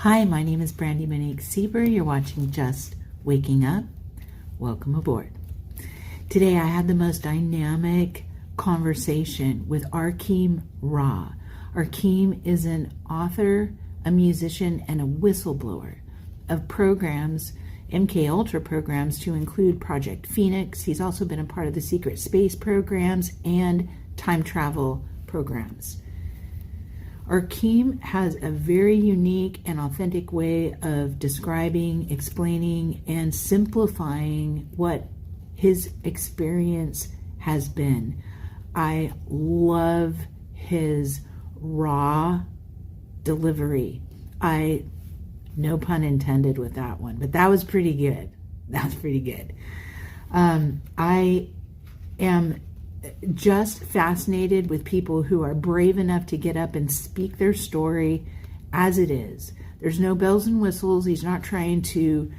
Hi, my name is Brandy Monique Sieber. You're watching Just Waking Up. Welcome aboard. Today I had the most dynamic conversation with Arkheim Ra. Arkheim is an author, a musician, and a whistleblower of programs, MK Ultra programs, to include Project Pheonix. He's also been a part of the secret space programs and time travel programs. Arkheim has a very unique and authentic way of describing, explaining, and simplifying what his experience has been. I love his raw delivery. No pun intended with that one, but that was pretty good. I am just fascinated with people who are brave enough to get up and speak their story as it is. There's no bells and whistles. He's not trying to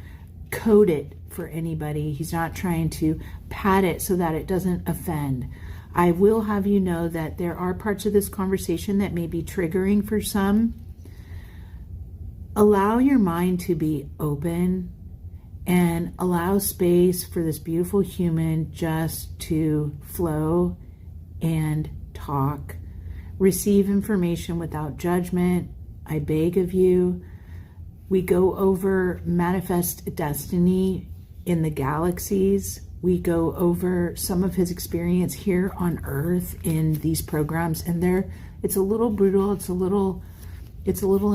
code it for anybody. He's not trying to pad it so that it doesn't offend. I will have you know that there are parts of this conversation that may be triggering for some. Allow your mind to be open and allow space for this beautiful human just to flow and talk. Receive information without judgment, I beg of you. We go over manifest destiny in the galaxies. We go over some of his experience here on Earth in these programs, and it's a little brutal, it's a little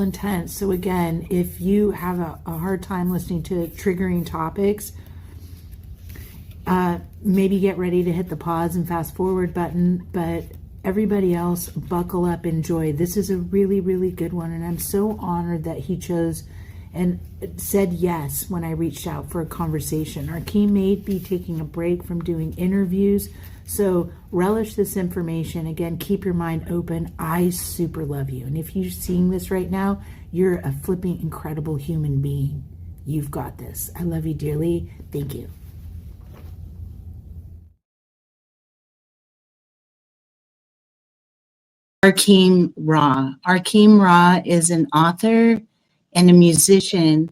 intense. So again, if you have a hard time listening to triggering topics, maybe get ready to hit the pause and fast forward button. But everybody else, buckle up, enjoy. This is a really, really good one. And I'm so honored that he chose and said yes when I reached out for a conversation. Arkheim may be taking a break from doing interviews, so relish this information. Again, keep your mind open. I super love you. And if you're seeing this right now, you're a flipping incredible human being. You've got this. I love you dearly. Thank you. Arkheim Ra. Arkheim Ra is an author and a musician,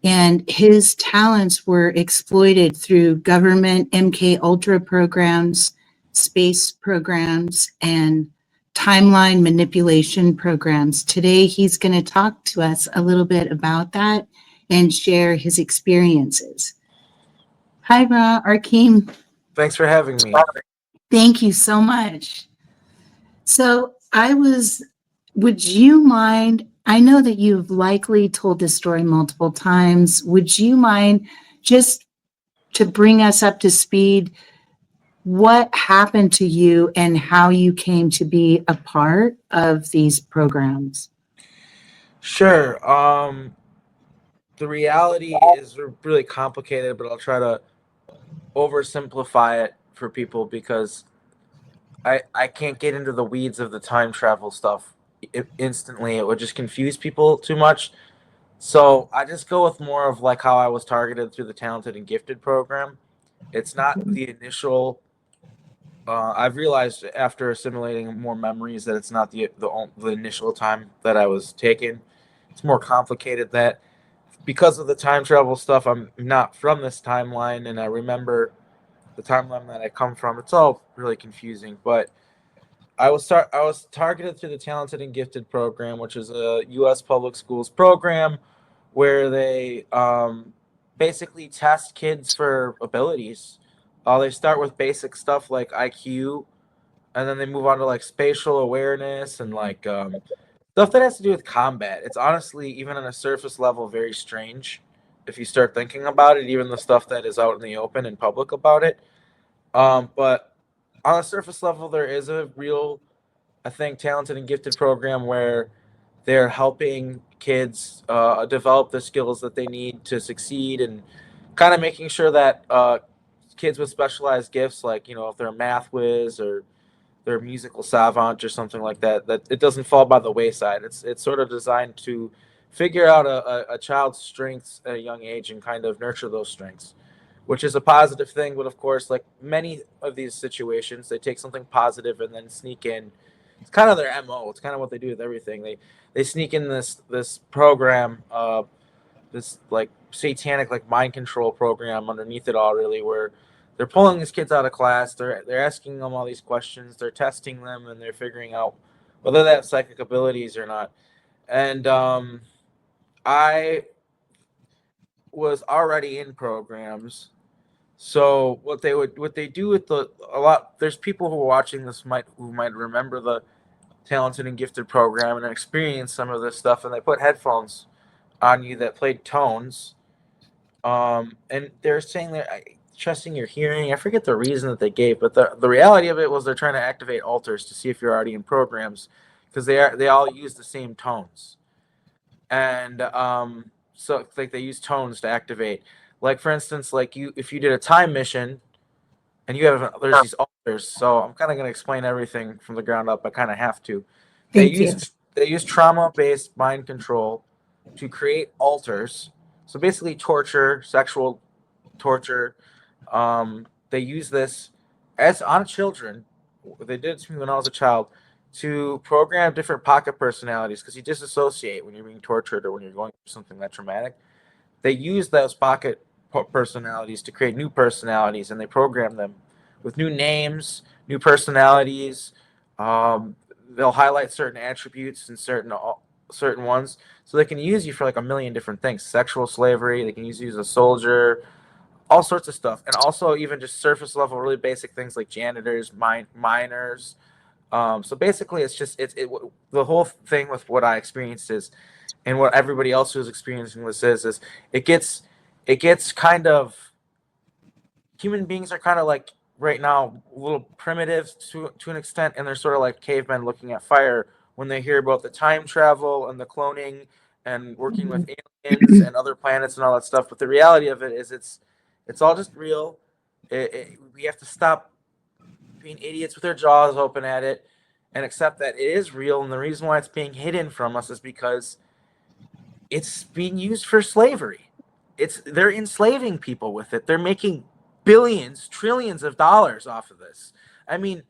and his talents were exploited through government MK Ultra programs, space programs, and timeline manipulation programs. Today, he's going to talk to us a little bit about that and share his experiences. Hi, Ra, Arkheim. Thanks for having me. Thank you so much. So would you mind, I know that you've likely told this story multiple times. Would you mind, just to bring us up to speed, what happened to you and how you came to be a part of these programs? Sure. The reality is really complicated, but I'll try to oversimplify it for people because I can't get into the weeds of the time travel stuff instantly. It would just confuse people too much. So I just go with more of like how I was targeted through the Talented and Gifted program. It's not the initial. I've realized after assimilating more memories that it's not the initial time that I was taken. It's more complicated that because of the time travel stuff, I'm not from this timeline, and I remember the timeline that I come from. It's all really confusing, but I was targeted through the Talented and Gifted program, which is a U.S. public schools program where they basically test kids for abilities. They start with basic stuff like IQ, and then they move on to like spatial awareness and like stuff that has to do with combat. It's honestly, even on a surface level, very strange if you start thinking about it, even the stuff that is out in the open and public about it. But on a surface level, there is a real, I think, Talented and Gifted program where they're helping kids develop the skills that they need to succeed, and kind of making sure that kids with specialized gifts, like, if they're a math whiz or they're a musical savant or something like that, that it doesn't fall by the wayside. It's sort of designed to figure out a child's strengths at a young age and kind of nurture those strengths, which is a positive thing. But of course, like many of these situations, they take something positive and then sneak in it's kind of their MO. It's kind of what they do with everything. They sneak in this program, this like satanic like mind control program underneath it all, really, where they're pulling these kids out of class. They're asking them all these questions. They're testing them, and they're figuring out whether they have psychic abilities or not. And I was already in programs. So what they do with there's people who are watching this who might remember the talented and gifted program and experience some of this stuff, and they put headphones on you that played tones, and they're saying they're trusting your hearing. I forget the reason that they gave, but the reality of it was they're trying to activate alters to see if you're already in programs, because they all use the same tones. And so like they use tones to activate, like for instance, like if you did a time mission and there's these alters. So I'm kind of going to explain everything from the ground up. I kind of have to. Thank you. They use trauma based mind control to create alters. So basically torture, sexual torture. They use this as on children. They did it to me when I was a child, to program different pocket personalities, because you disassociate when you're being tortured or when you're going through something that traumatic. They use those pocket personalities to create new personalities, and they program them with new names, new personalities. They'll highlight certain attributes and certain ones, so they can use you for like a million different things. Sexual slavery. They can use you as a soldier. All sorts of stuff, and also even just surface level, really basic things like janitors, miners. So basically, the whole thing with what I experienced is, and what everybody else who's experiencing this is it gets kind of, human beings are kind of like right now a little primitive to an extent, and they're sort of like cavemen looking at fire when they hear about the time travel and the cloning and working with aliens and other planets and all that stuff. But the reality of it is it's all just real. We have to stop being idiots with their jaws open at it and accept that it is real. And the reason why it's being hidden from us is because it's being used for slavery. They're enslaving people with it. They're making billions, trillions of dollars off of this. I mean,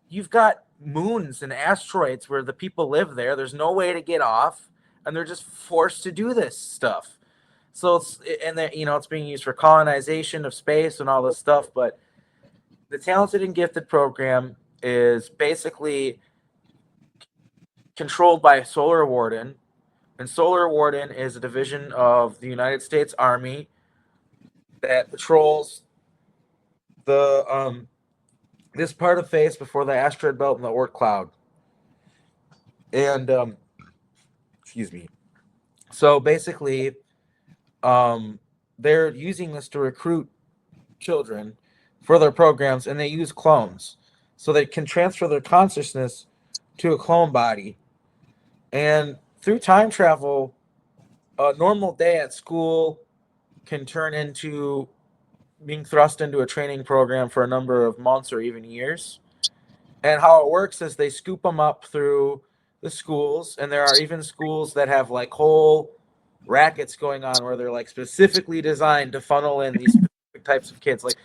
you've got moons and asteroids where the people live there. There's no way to get off, and they're just forced to do this stuff. So it's being used for colonization of space and all this stuff. But the Talented and Gifted program is basically controlled by Solar Warden, and Solar Warden is a division of the United States Army that patrols the this part of space before the asteroid belt and the Oort cloud. And excuse me. So basically, they're using this to recruit children for their programs, and they use clones, so they can transfer their consciousness to a clone body. And through time travel, a normal day at school can turn into being thrust into a training program for a number of months or even years. And how it works is they scoop them up through the schools, and there are even schools that have like whole rackets going on where they're like specifically designed to funnel in these specific types of kids, like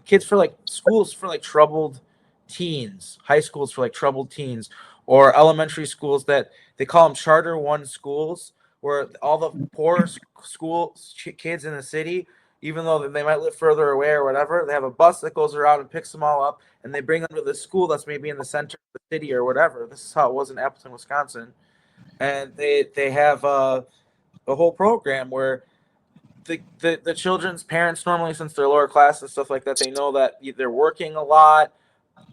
kids for like schools for like troubled teens, high schools for like troubled teens, or elementary schools that they call them Charter 1 schools, where all the poor school kids in the city, even though they might live further away or whatever, they have a bus that goes around and picks them all up, and they bring them to the school that's maybe in the center of the city or whatever. This is how it was in Appleton, Wisconsin. And they have a whole program where the children's parents, normally, since they're lower class and stuff like that, they know that they're working a lot.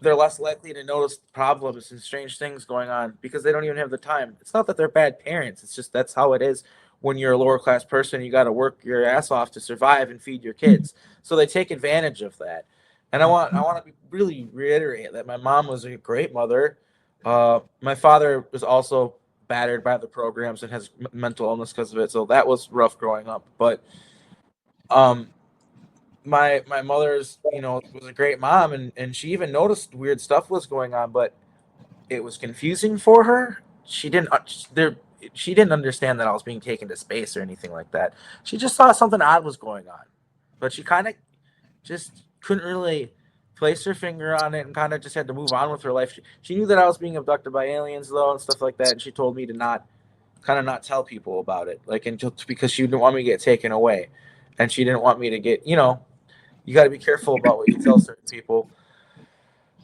They're less likely to notice problems and strange things going on because they don't even have the time. It's not that they're bad parents. It's just that's how it is when you're a lower class person. You got to work your ass off to survive and feed your kids. So they take advantage of that. And I want to really reiterate that my mom was a great mother. My father was also battered by the programs and has mental illness because of it. So that was rough growing up. But my mother's, was a great mom, and she even noticed weird stuff was going on, but it was confusing for her. She didn't understand that I was being taken to space or anything like that. She just thought something odd was going on, but she kind of just couldn't really placed her finger on it and kind of just had to move on with her life. She knew that I was being abducted by aliens though and stuff like that, and she told me to not tell people about it, like until because she didn't want me to get taken away, and she didn't want me to get you got to be careful about what you tell certain people.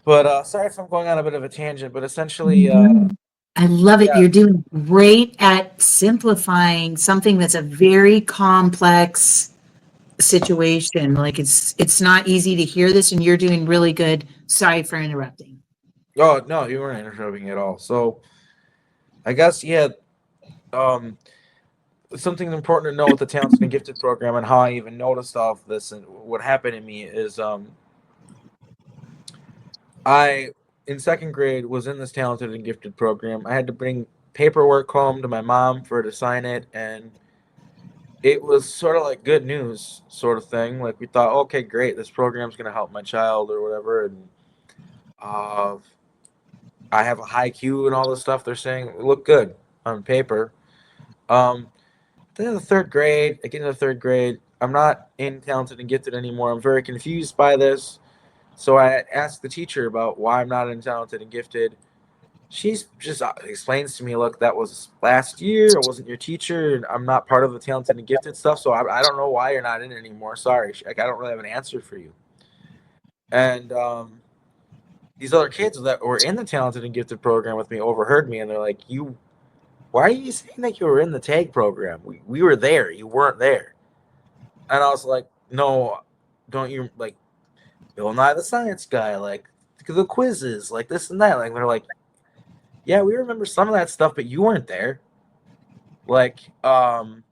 But sorry if I'm going on a bit of a tangent, but essentially, I love it. yeah, You're doing great at simplifying something that's a very complex situation. Like it's not easy to hear this, and you're doing really good. Sorry for interrupting. oh no, you weren't interrupting at all. So I guess yeah, um, something important to know with the talented and gifted program and how I even noticed all of this and what happened to me is I in second grade was in this talented and gifted program. I had to bring paperwork home to my mom for her to sign it, and it was sort of like good news sort of thing. Like we thought, okay, great, this program's gonna help my child or whatever, and uh, I have a high Q and all this stuff. They're saying it looked good on paper. Um, then in the third grade, I get into the third grade. I'm not in talented and gifted anymore. I'm very confused by this. So I asked the teacher about why I'm not in talented and gifted. She's just explains to me, look, that was last year. I wasn't your teacher, and I'm not part of the talented and gifted stuff. So I don't know why you're not in it anymore. Sorry, like, I don't really have an answer for you. And these other kids that were in the talented and gifted program with me overheard me, and they're like, "You, why are you saying that you were in the tag program? We were there. You weren't there." And I was like, "No, don't you like Bill Nye the Science Guy? Like the quizzes, like this and that." Like they're like, "Yeah, we remember some of that stuff, but you weren't there." Like, and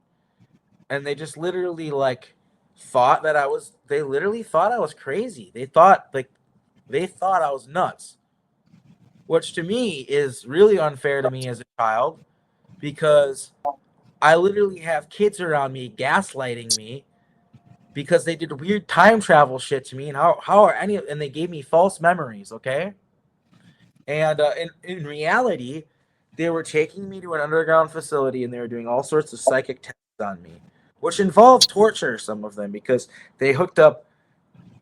they just literally like thought that I was. They literally thought I was crazy. They thought I was nuts, which to me is really unfair to me as a child because I literally have kids around me gaslighting me because they did weird time travel shit to me, and how are any and they gave me false memories, okay? And in reality, they were taking me to an underground facility and they were doing all sorts of psychic tests on me, which involved torture, some of them, because they hooked up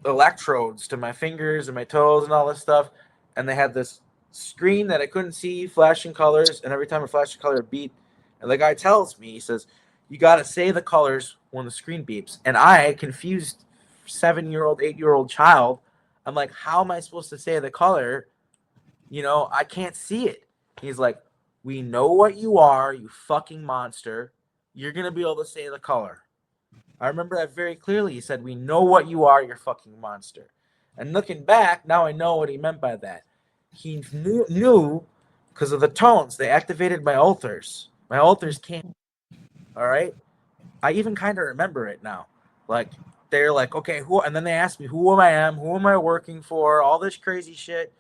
electrodes to my fingers and my toes and all this stuff, and they had this screen that I couldn't see, flashing colors, and every time a flashing color beat, and the guy tells me, he says, "You got to say the colors when the screen beeps," and I, confused 7-year-old, 8-year-old child, I'm like, "How am I supposed to say the color? I can't see it." He's like, "We know what you are, you fucking monster. You're gonna be able to say the color." I remember that very clearly. He said, "We know what you are, you're fucking monster." And looking back, now I know what he meant by that. He knew because of the tones. They activated my alters. My alters came. All right. I even kind of remember it now. Like they're like, okay, who? And then they asked me who who am I working for, all this crazy shit.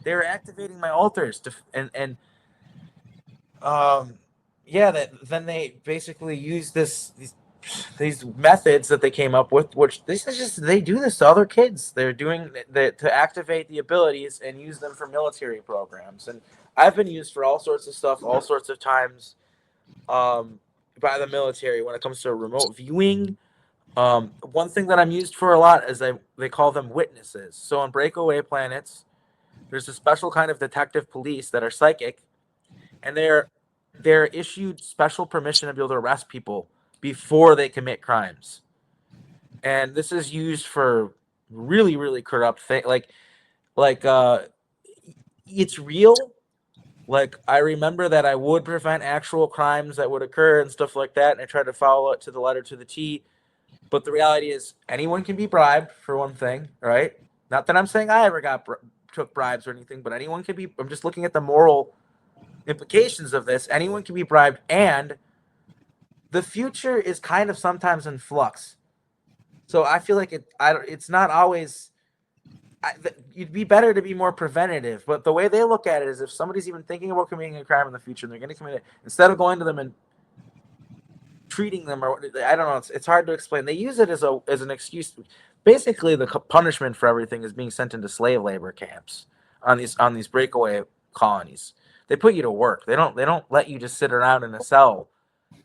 They were activating my alters to and um yeah, that then they basically use these methods that they came up with, which this is just they do this to other kids. They're doing that to activate the abilities and use them for military programs. And I've been used for all sorts of stuff, all sorts of times, by the military when it comes to remote viewing. One thing that I'm used for a lot is they call them witnesses. So on breakaway planets, there's a special kind of detective police that are psychic, and they're issued special permission to be able to arrest people before they commit crimes. And this is used for really really corrupt thing like it's real. Like I remember that I would prevent actual crimes that would occur and stuff like that, and I tried to follow it to the letter to the T. But the reality is anyone can be bribed, for one thing, right? Not that I'm saying I ever took bribes or anything, but anyone can be. I'm just looking at the moral implications of this. Anyone can be bribed, and the future is kind of sometimes in flux. So I feel like it's not always. You'd be better to be more preventative. But the way they look at it is, if somebody's even thinking about committing a crime in the future, and they're going to commit it, instead of going to them and treating them, or I don't know, it's hard to explain. They use it as an excuse. Basically, the punishment for everything is being sent into slave labor camps on these breakaway colonies. They put you to work. They don't let you just sit around in a cell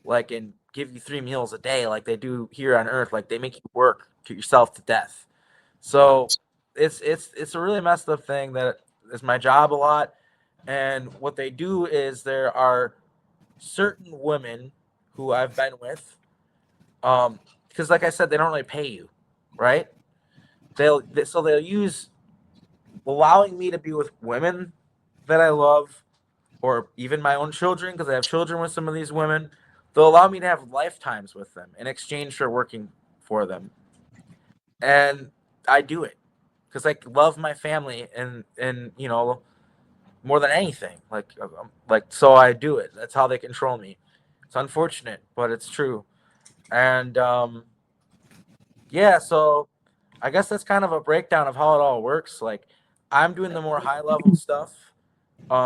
like and give you 3 meals a day like they do here on Earth. Like they make you work to yourself to death. So it's a really messed up thing that is my job a lot. And what they do is there are certain women who I've been with, because like I said, they don't really pay you, right? So they'll use allowing me to be with women that I love, or even my own children, because I have children with some of these women. They'll allow me to have lifetimes with them in exchange for working for them, and I do it because I love my family, and more than anything, so I do it. That's how they control me. It's unfortunate, but it's true. And yeah, so I guess that's kind of a breakdown of how it all works. Like, I'm doing the more high level stuff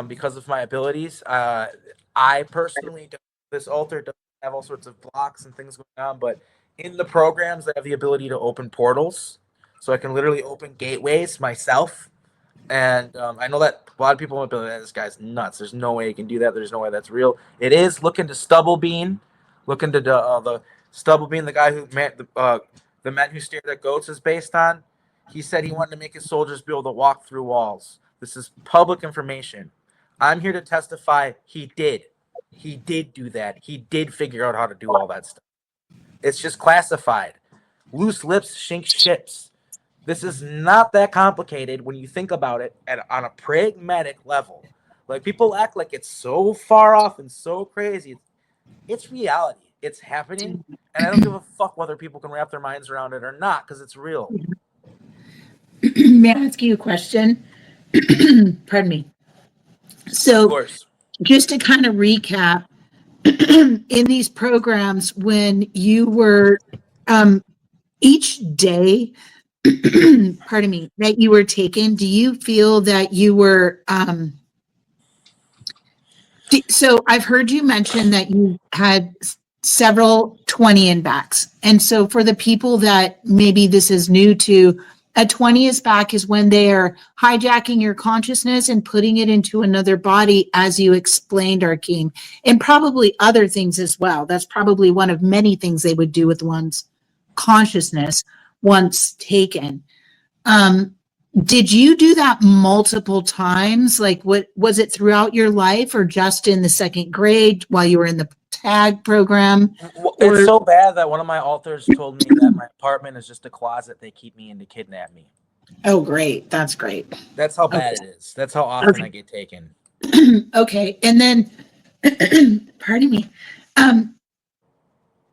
because of my abilities. I personally don't, this altar doesn't have all sorts of blocks and things going on, but in the programs, they have the ability to open portals, so I can literally open gateways myself. And I know that a lot of people might be like, "This guy's nuts. There's no way he can do that. There's no way that's real." It is. Look into Stubble Bean. Look into the Stubble Bean, the guy who the men who stared at goats is based on. He said he wanted to make his soldiers be able to walk through walls. This is public information. I'm here to testify. He did. He did do that. He did figure out how to do all that stuff. It's just classified. Loose lips sink ships. This is not that complicated when you think about it on a pragmatic level. Like, people act like it's so far off and so crazy. It's reality. It's happening, and I don't give a fuck whether people can wrap their minds around it or not, because it's real. May I ask you a question? Pardon me. Of So, course. just to kind of recap, in these programs, when you were each day, pardon me, that you were taken, do you feel that you were so I've heard you mention that you had several 20 in backs. And so for the people that maybe this is new to, a 20 is back is when they are hijacking your consciousness and putting it into another body, as you explained, Arkheim, and probably other things as well. That's probably one of many things they would do with one's consciousness once taken. Did you do that multiple times? Like, what was it throughout your life, or just in the second grade while you were in the tag program? It's so bad that one of my alters told me that my apartment is just a closet they keep me in to kidnap me. Oh, great. That's great. That's how bad it is. That's how often I get taken. Okay. And then, pardon me.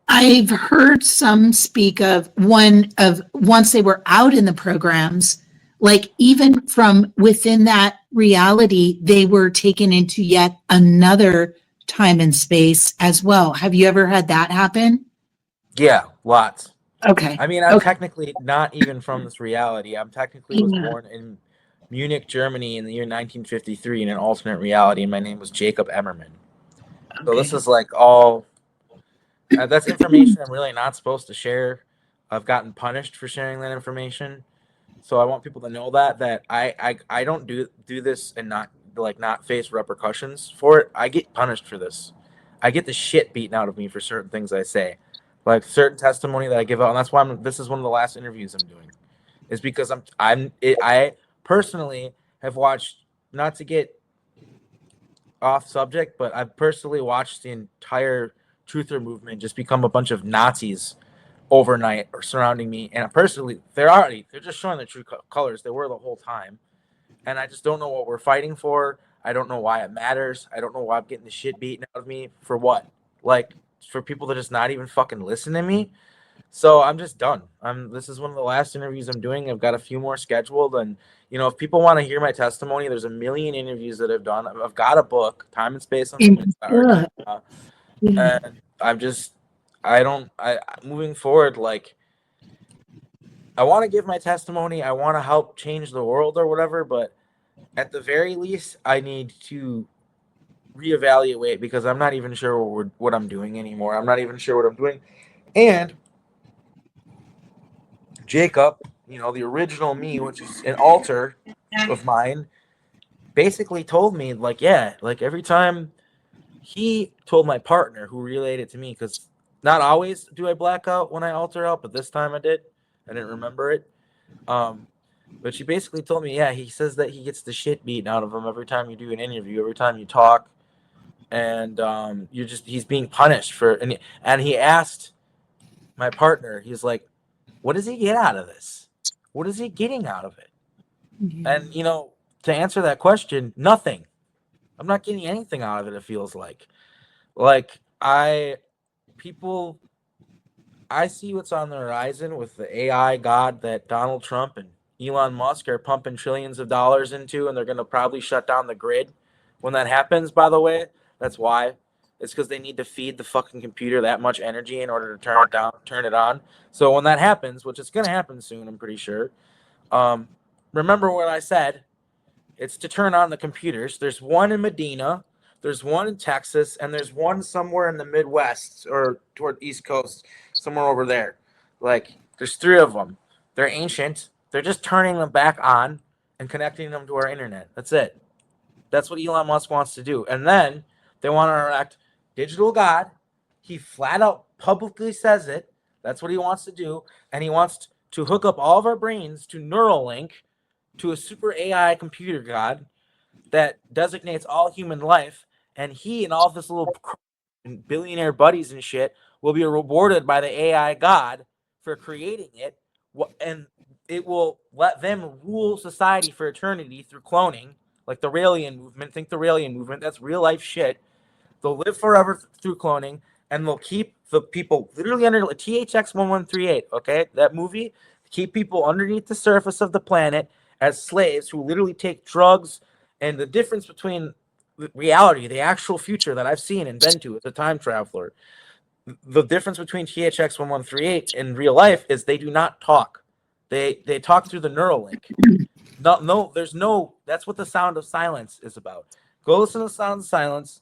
I've heard some speak of once they were out in the programs, like even from within that reality, they were taken into yet another time and space as well. Have you ever had that happen? Yeah, lots. Okay. I mean, I'm Okay. technically not even from this reality. I'm technically was Yeah. born in Munich, Germany in the year 1953 in an alternate reality, and my name was Jacob Emmerman. So this Okay. is like all that's information I'm really not supposed to share. I've gotten punished for sharing that information. So I want people to know that I don't do this and not face repercussions for it. I get punished for this. I get the shit beaten out of me for certain things I say, like certain testimony that I give out, and that's why this is one of the last interviews I'm doing, is because I personally have watched, not to get off subject, but I've personally watched the entire truther movement just become a bunch of Nazis overnight or surrounding me. And personally, they're just showing their true colors. They were the whole time. And I just don't know what we're fighting for. I don't know why it matters. I don't know why I'm getting the shit beaten out of me for what? Like, for people to just not even fucking listen to me. So I'm just done. This is one of the last interviews I'm doing. I've got a few more scheduled, and if people want to hear my testimony, there's a million interviews that I've done. I've got a book, Time and Space Unlimited, and moving forward, like, I want to give my testimony. I want to help change the world or whatever, but at the very least, I need to reevaluate, because I'm not even sure what I'm doing anymore. I'm not even sure what I'm doing, and Jacob, the original me, which is an alter of mine, basically told me, like, yeah, like every time he told my partner who relayed it to me, because not always do I black out when I alter out, but this time I did. I didn't remember it. But she basically told me, yeah, he says that he gets the shit beaten out of him every time you do an interview, every time you talk, and he's being punished for. And he asked my partner, he's like, what does he get out of this? What is he getting out of it? And to answer that question, nothing. I'm not getting anything out of it. It feels like people I see what's on the horizon with the AI god that Donald Trump and Elon Musk are pumping trillions of dollars into, and they're going to probably shut down the grid when that happens. By the way, that's why. It's because they need to feed the fucking computer that much energy in order to turn it on. So when that happens, which is going to happen soon, I'm pretty sure. Remember what I said? It's to turn on the computers. There's one in Medina, there's one in Texas, and there's one somewhere in the Midwest or toward the East Coast, somewhere over there. Like, there's three of them. They're ancient. They're just turning them back on and connecting them to our internet. That's it. That's what Elon Musk wants to do. And then they want to elect digital God. He flat out publicly says it. That's what he wants to do. And he wants to hook up all of our brains to Neuralink, to a super AI computer god that designates all human life, and he and all of his little billionaire buddies and shit will be rewarded by the AI god for creating it, and it will let them rule society for eternity through cloning, like the Raelian movement. Think the Raelian movement. That's real life shit. They'll live forever through cloning, and they'll keep the people literally under THX 1138. Okay, that movie. Keep people underneath the surface of the planet as slaves who literally take drugs. And the difference between reality, the actual future that I've seen and been to as a time traveler, the difference between THX 1138 in real life is they do not talk. They talk through the Neuralink. No, there's no. That's what the sound of silence is about. Go listen to the sound of silence.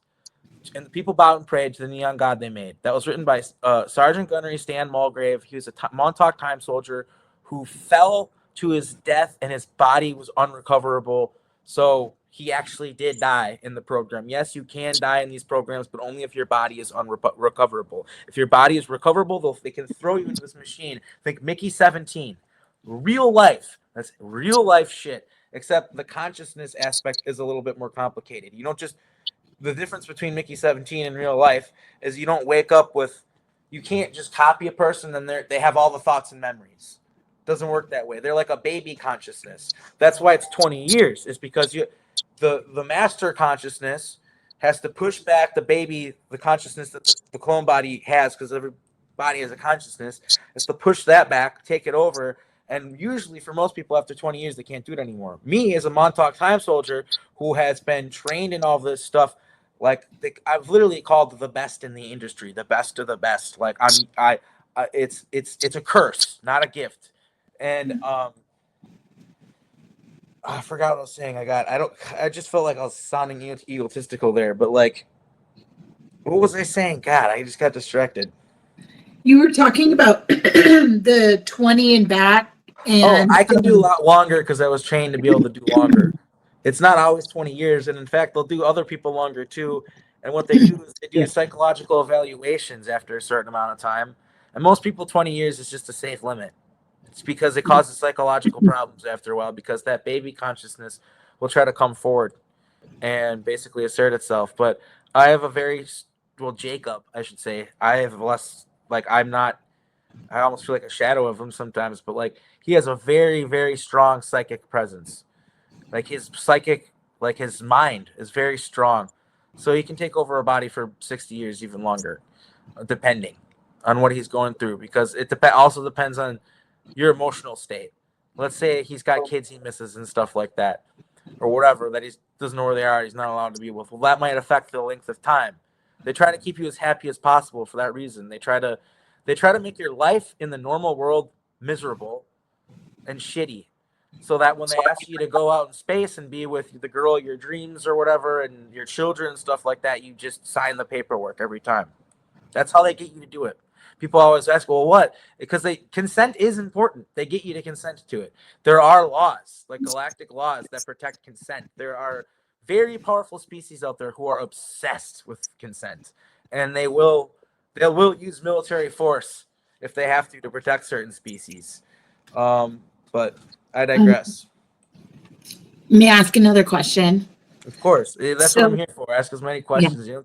And the people bowed and prayed to the neon god they made. That was written by Sergeant Gunnery Stan Mulgrave. He was a Montauk time soldier who fell to his death, and his body was unrecoverable. So he actually did die in the program. Yes, you can die in these programs, but only if your body is unrecoverable. If your body is recoverable, they can throw you into this machine. Think Mickey 17. Real life. That's real life shit. Except the consciousness aspect is a little bit more complicated. You don't just the difference between Mickey 17 and real life is you don't wake up with, you can't just copy a person and they have all the thoughts and memories. It doesn't work that way. They're like a baby consciousness. That's why it's 20 years. Is because the master consciousness has to push back the consciousness that the clone body has, because every body has a consciousness. Is to push that back, take it over, and usually for most people after 20 years they can't do it anymore. Me as a Montauk time soldier who has been trained in all this stuff, like I've literally called the best in the industry, the best of the best. Like it's a curse, not a gift. And I forgot what I was saying. I just felt like I was sounding egotistical there. But like, what was I saying? God, I just got distracted. You were talking about the 20 and back, and I can do a lot longer because I was trained to be able to do longer. It's not always 20 years, and in fact, they'll do other people longer too. And what they do is they do psychological evaluations after a certain amount of time. And most people, 20 years is just a safe limit. It's because it causes psychological problems after a while, because that baby consciousness will try to come forward and basically assert itself. But I have Jacob, I should say, I have less, like, I almost feel like a shadow of him sometimes, but like he has a very, very strong psychic presence. Like his mind is very strong. So he can take over a body for 60 years, even longer, depending on what he's going through, because it also depends on your emotional state. Let's say he's got kids he misses and stuff like that, or whatever, that he doesn't know where they are, he's not allowed to be with. Well, that might affect the length of time. They try to keep you as happy as possible for that reason. They try to make your life in the normal world miserable and shitty, so that when they ask you to go out in space and be with the girl of your dreams or whatever, and your children and stuff like that, you just sign the paperwork every time. That's how they get you to do it. People always ask, well, what? Because consent is important. They get you to consent to it. There are laws, like galactic laws, that protect consent. There are very powerful species out there who are obsessed with consent, and they will use military force if they have to protect certain species. But I digress. May I ask another question? Of course, that's what I'm So, here for. Ask as many yeah. questions. You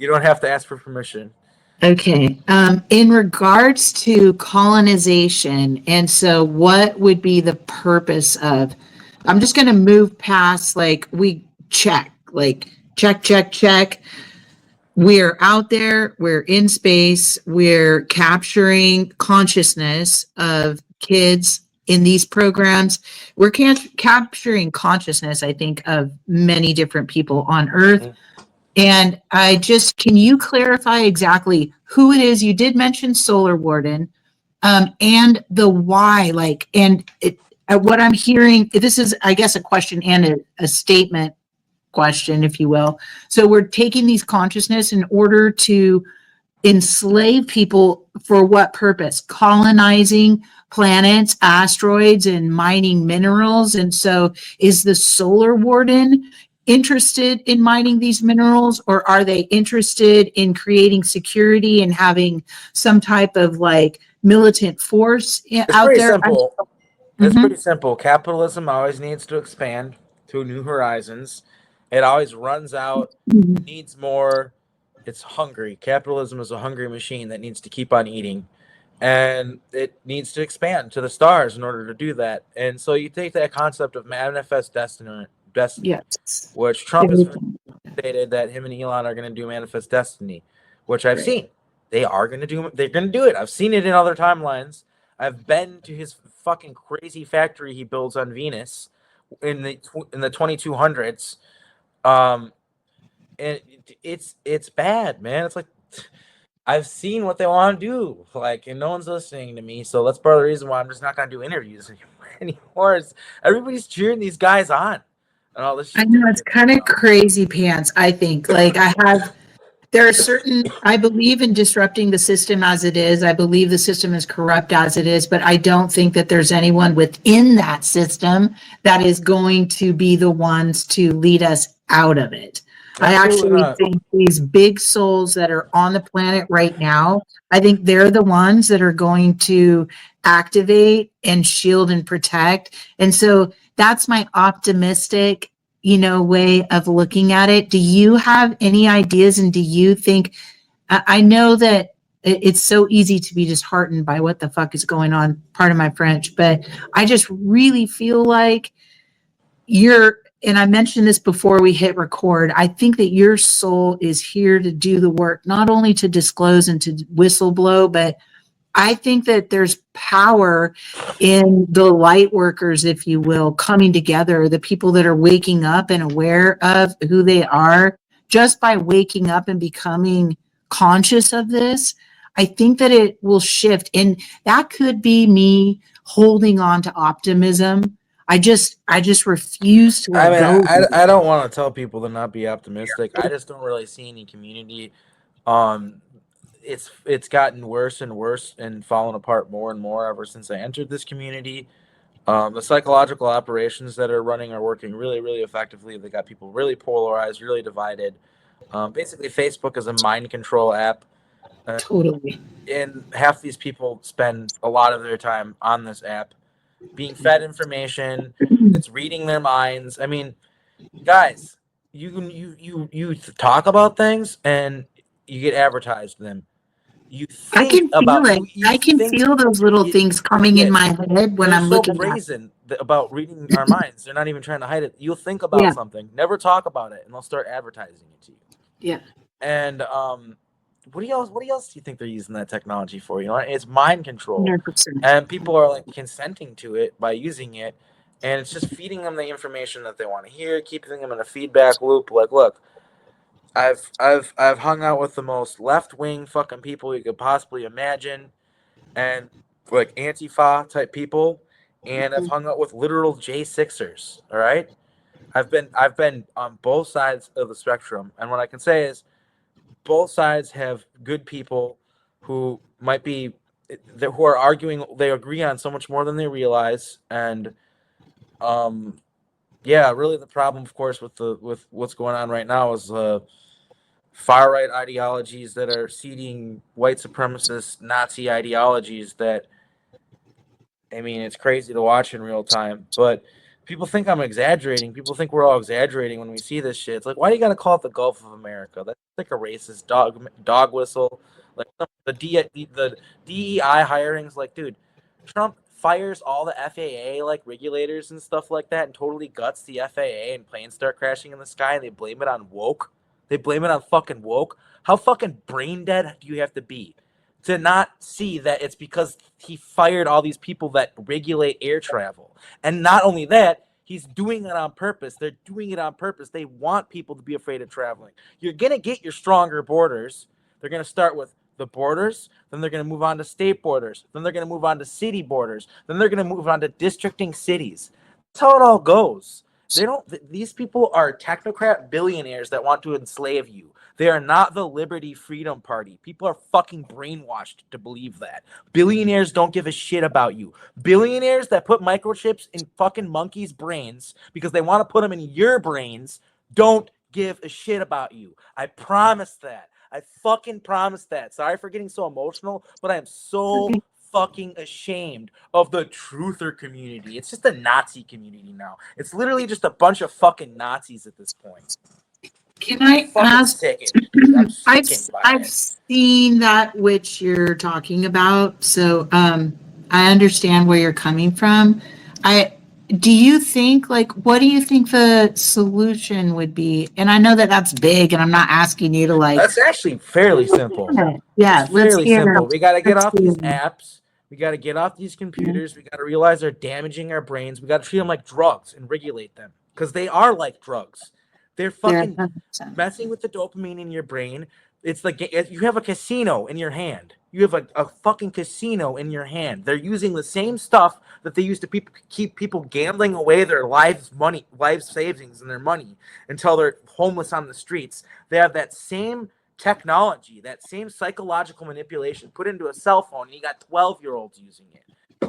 don't have to ask for permission. Okay. In regards to colonization, and so what would be the purpose of, I'm just going to move past like we check, like check, check, check. We're out there, we're in space, we're capturing consciousness of kids in these programs. We're capturing consciousness, I think, of many different people on Earth. And can you clarify exactly who it is? You did mention Solar Warden, and the why, what I'm hearing, this is, I guess, a question and a statement question, if you will. So we're taking these consciousness in order to enslave people for what purpose? Colonizing planets, asteroids, and mining minerals. And so is the Solar Warden interested in mining these minerals, or are they interested in creating security and having some type of like militant force It's out pretty there? simple. It's Mhm. pretty simple. Capitalism always needs to expand to new horizons. It always runs out, needs more. It's hungry. Capitalism is a hungry machine that needs to keep on eating. And it needs to expand to the stars in order to do that. And so you take that concept of manifest destiny, Yes. which Trump has stated that him and Elon are going to do manifest destiny, which I've seen. They're going to do it. I've seen it in other timelines. I've been to his fucking crazy factory he builds on Venus in the 2200s. And it's bad, man. It's like I've seen what they want to do, like, and no one's listening to me. So that's part of the reason why I'm just not gonna do interviews anymore. Everybody's cheering these guys on and all this shit. I know it's kind of crazy pants, I think. There are certain, I believe in disrupting the system as it is. I believe the system is corrupt as it is, but I don't think that there's anyone within that system that is going to be the ones to lead us out of it. I actually think these big souls that are on the planet right now, I think they're the ones that are going to activate and shield and protect. And so that's my optimistic way of looking at it. Do you have any ideas, and do you think, I know that it's so easy to be disheartened by what the fuck is going on, pardon my French, but I just really feel like and I mentioned this before we hit record, I think that your soul is here to do the work, not only to disclose and to whistleblow, but I think that there's power in the light workers, if you will, coming together, the people that are waking up and aware of who they are just by waking up and becoming conscious of this. I think that it will shift, and that could be me holding on to optimism. I just refuse to let go. I don't want to tell people to not be optimistic. I just don't really see any community. It's gotten worse and worse and fallen apart more and more ever since I entered this community. The psychological operations that are running are working really, really effectively. They got people really polarized, really divided. Basically, Facebook is a mind control app. Totally. And half these people spend a lot of their time on this app being fed information. It's reading their minds. I mean, guys, you talk about things and you get advertised them. You I think can about feel it. I can feel those little things coming in my head when they're I'm so looking at it. brazen about reading our minds. They're not even trying to hide it. You'll think about Yeah. something, never talk about it, and they'll start advertising it to you. Yeah. And what else do you think they're using that technology for? You know, it's mind control. 100%. And people are like consenting to it by using it, and it's just feeding them the information that they want to hear, keeping them in a feedback loop. Like, look, I've hung out with the most left wing fucking people you could possibly imagine, and like Antifa type people, and I've hung out with literal J6ers. All right, I've been on both sides of the spectrum, and what I can say is both sides have good people who might be who are arguing. They agree on so much more than they realize, and yeah, really the problem, of course, with what's going on right now is far right ideologies that are seeding white supremacist Nazi ideologies that I mean, it's crazy to watch in real time, but people think I'm exaggerating. People think we're all exaggerating when we see this shit. It's like, why do you got to call it the Gulf of America? That's like a racist dog whistle. Like the DEI hirings, like, dude, Trump fires all the FAA like regulators and stuff like that, and totally guts the FAA, and planes start crashing in the sky, and they blame it on woke. They blame it on fucking woke. How fucking brain dead do you have to be to not see that it's because he fired all these people that regulate air travel? And not only that, he's doing it on purpose. They're doing it on purpose. They want people to be afraid of traveling. You're going to get your stronger borders. They're going to start with the borders, then they're going to move on to state borders, then they're going to move on to city borders, then they're going to move on to districting cities. That's how it all goes. These people are technocrat billionaires that want to enslave you. They are not the Liberty Freedom Party. People are fucking brainwashed to believe that. Billionaires don't give a shit about you. Billionaires that put microchips in fucking monkeys' brains because they want to put them in your brains don't give a shit about you. I promise that. I fucking promise that. Sorry for getting so emotional, but I am so fucking ashamed of the truther community. It's just a Nazi community now. It's literally just a bunch of fucking Nazis at this point. Can I ask? I've seen that which you're talking about, so I understand where you're coming from. Do you think, like, what do you think the solution would be? And I know that that's big, and I'm not asking you to like. That's actually fairly simple. Yeah, let's fairly simple. We got to get off these apps. apps. We got to get off these computers. We got to realize they're damaging our brains. We got to treat them like drugs and regulate them because they are like drugs. They're fucking messing with the dopamine in your brain. It's like you have a casino in your hand. You have a fucking casino in your hand. They're using the same stuff that they used to keep people gambling away their life savings and their money until they're homeless on the streets. They have that same technology, that same psychological manipulation put into a cell phone, and you got 12-year-olds using it.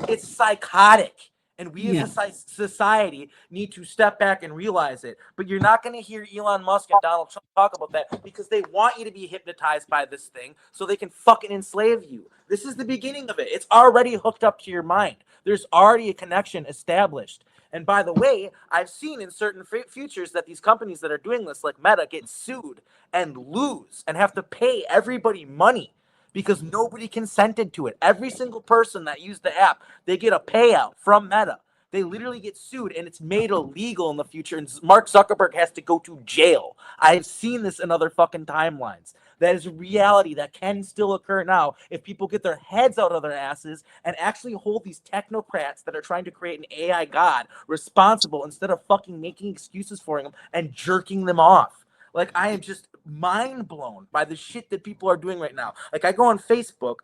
It's psychotic. And we as a society need to step back and realize it. But you're not going to hear Elon Musk and Donald Trump talk about that because they want you to be hypnotized by this thing so they can fucking enslave you. This is the beginning of it. It's already hooked up to your mind. There's already a connection established. And by the way, I've seen in certain futures that these companies that are doing this, like Meta, get sued and lose and have to pay everybody money because nobody consented to it. Every single person that used the app, they get a payout from Meta. They literally get sued, and it's made illegal in the future, and Mark Zuckerberg has to go to jail. I've seen this in other fucking timelines. That is a reality that can still occur now if people get their heads out of their asses and actually hold these technocrats that are trying to create an AI god responsible instead of fucking making excuses for them and jerking them off. Like, I am just mind blown by the shit that people are doing right now. Like, I go on Facebook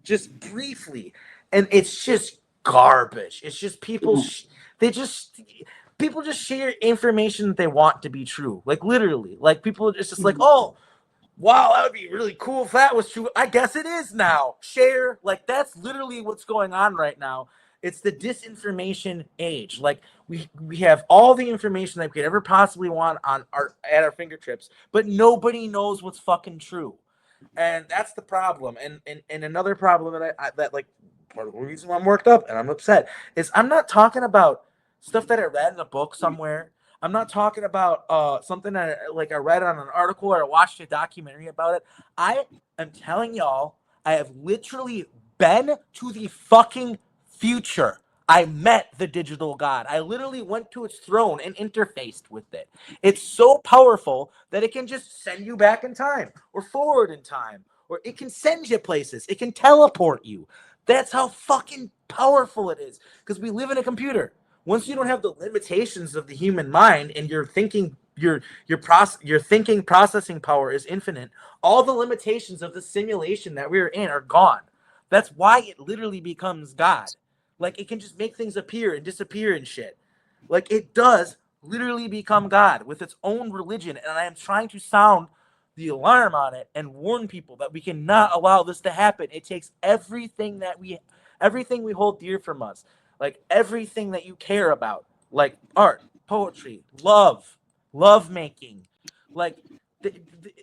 just briefly, and it's just garbage. It's just people, people just share information that they want to be true. Like, literally. Like, people, it's just like, oh, wow, that would be really cool if that was true. I guess it is now. Share. Like, that's literally what's going on right now. It's the disinformation age. Like, we have all the information that we could ever possibly want at our fingertips, but nobody knows what's fucking true, and that's the problem. And another problem that like part of the reason why I'm worked up and I'm upset is I'm not talking about stuff that I read in a book somewhere. I'm not talking about something that I read on an article or I watched a documentary about it. I am telling y'all, I have literally been to the fucking future. I met the digital god. I literally went to its throne and interfaced with it. It's so powerful that it can just send you back in time or forward in time, or it can send you places. It can teleport you. That's how fucking powerful it is, because we live in a computer. Once you don't have the limitations of the human mind and your thinking, your thinking processing power is infinite, all the limitations of the simulation that we're in are gone. That's why it literally becomes God. Like, it can just make things appear and disappear and shit. Like, it does literally become God with its own religion. And I am trying to sound the alarm on it and warn people that we cannot allow this to happen. It takes everything we hold dear from us, like everything that you care about, like art, poetry, love making, like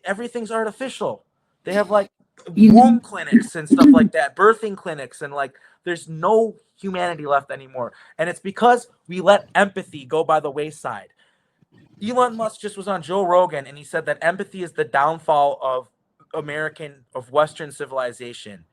everything's artificial. They have like womb clinics and stuff like that, birthing clinics, and like there's no humanity left anymore. And it's because we let empathy go by the wayside. Elon Musk just was on Joe Rogan and he said that empathy is the downfall of Western civilization.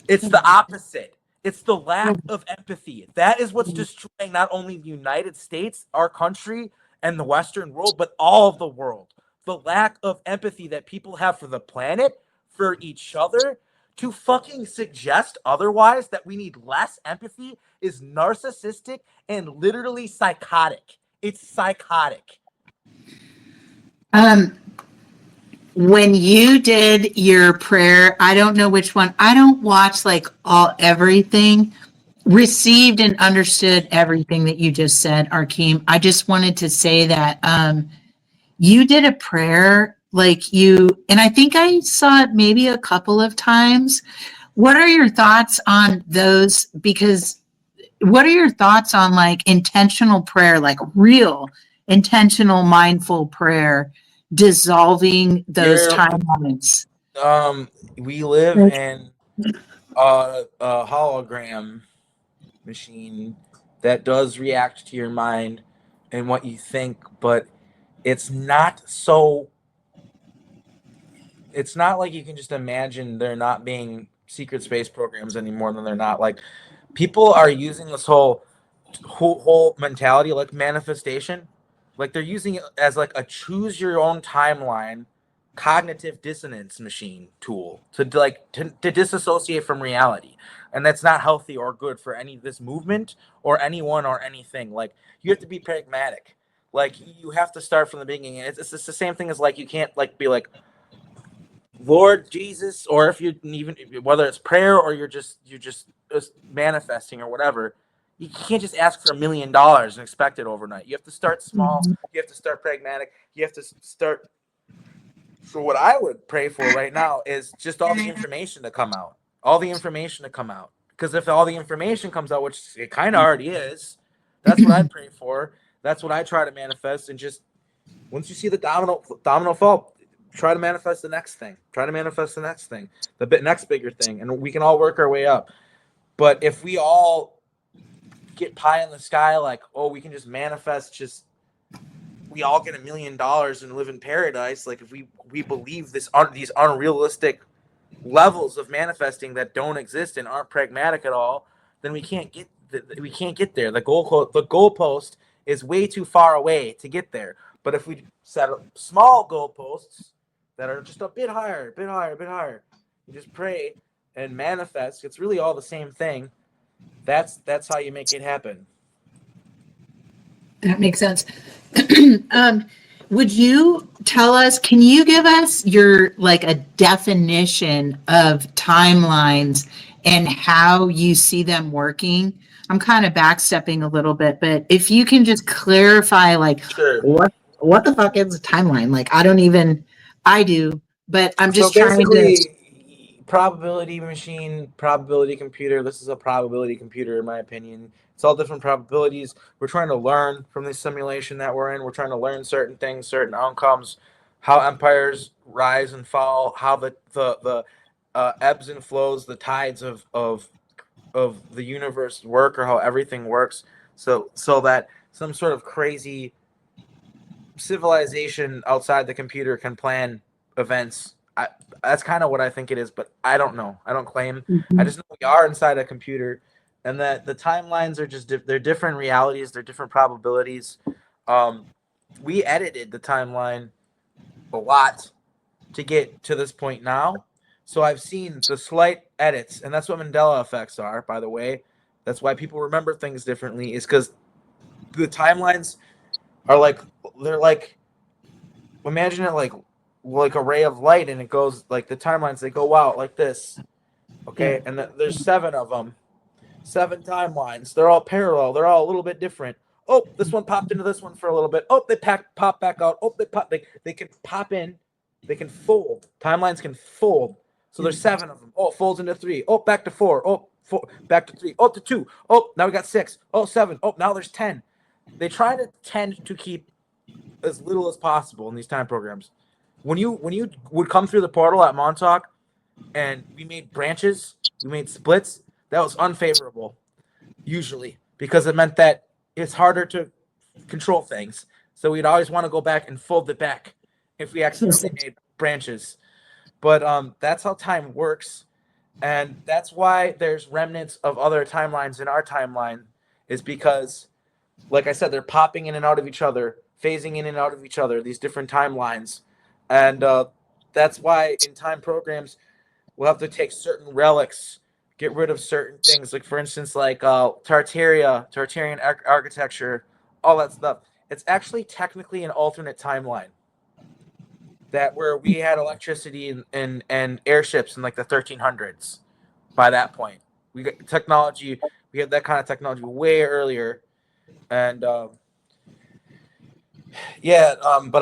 It's the opposite. It's the lack of empathy. That is what's destroying not only the United States, our country, and the Western world, but all of the world. The lack of empathy that people have for the planet, for each other, to fucking suggest otherwise, that we need less empathy, is narcissistic and literally psychotic. It's psychotic. When you did your prayer, I don't know which one. I don't watch like everything. Received and understood everything that you just said, Arkeem. I just wanted to say that you did a prayer and I think I saw it maybe a couple of times. What are your thoughts on those? Because what are your thoughts on like intentional prayer, like real intentional mindful prayer, dissolving those timelines? We live in a hologram machine that does react to your mind and what you think, but it's not like you can just imagine there not being secret space programs anymore. Than they're not. Like, people are using this whole mentality, like manifestation, like they're using it as like a choose your own timeline cognitive dissonance machine tool to disassociate from reality. And that's not healthy or good for any of this movement or anyone or anything. Like, you have to be pragmatic. Like, you have to start from the beginning. It's the same thing as like, you can't like be like, Lord Jesus, or if you even, whether it's prayer or you're just manifesting or whatever, you can't just ask for $1 million and expect it overnight. You have to start small. You have to start pragmatic. You have to start. For what I would pray for right now is just all the information to come out. All the information to come out. Because if all the information comes out, which it kind of already is, that's what I pray for. That's what I try to manifest. And just once you see the domino fall, try to manifest the next thing. Try to manifest the next thing, next bigger thing, and we can all work our way up. But if we all get pie in the sky, like, oh, we can just manifest, we all get $1 million and live in paradise. Like, if we believe these unrealistic levels of manifesting that don't exist and aren't pragmatic at all, then we can't get there. The goalpost is way too far away to get there. But if we set up small goalposts that are just a bit higher, you just pray and manifest. It's really all the same thing. That's how you make it happen. That makes sense. Would you tell us, can you give us a definition of timelines and how you see them working? I'm kind of backstepping a little bit, but if you can just clarify, Sure. what the fuck is a timeline? Like, I do, but I'm just so trying basically, to. probability machine, probability computer. This is a probability computer, in my opinion. It's all different probabilities. We're trying to learn from the simulation that we're in. We're trying to learn certain things, certain outcomes, how empires rise and fall, how the ebbs and flows, the tides of the universe work, or how everything works. So that some sort of crazy civilization outside the computer can plan events. That's kind of what I think it is, but I don't know. I don't claim. I just know we are inside a computer, and that the timelines are just they're different realities. They're different probabilities. We edited the timeline a lot to get to this point now. So I've seen the slight edits, and that's what Mandela effects are, by the way. That's why people remember things differently, is because the timelines are they're like, imagine it like a ray of light, and it goes like the timelines, they go out like this, okay? And there's 7 of them, 7 timelines. They're all parallel. They're all a little bit different. Oh, this one popped into this one for a little bit. Oh, they pop back out. Oh, they can pop in. They can fold. Timelines can fold. So there's 7 of them. Oh, it folds into 3. Oh, back to 4. Oh, 4, back to 3. Oh, to 2. Oh, now we got 6. Oh, 7. Oh, now there's 10. They try to tend to keep as little as possible in these time programs. When you would come through the portal at Montauk, and we made branches, we made splits, that was unfavorable usually because it meant that it's harder to control things. So we'd always want to go back and fold it back if we accidentally made branches. But that's how time works, and that's why there's remnants of other timelines in our timeline. Is because, like I said, they're popping in and out of each other, phasing in and out of each other. These different timelines, and that's why in time programs we'll have to take certain relics, get rid of certain things. Like for instance, like Tartarian architecture, all that stuff. It's actually technically an alternate timeline that where we had electricity and airships in like the 1300s. By that point, we got technology. We had that kind of technology way earlier, and but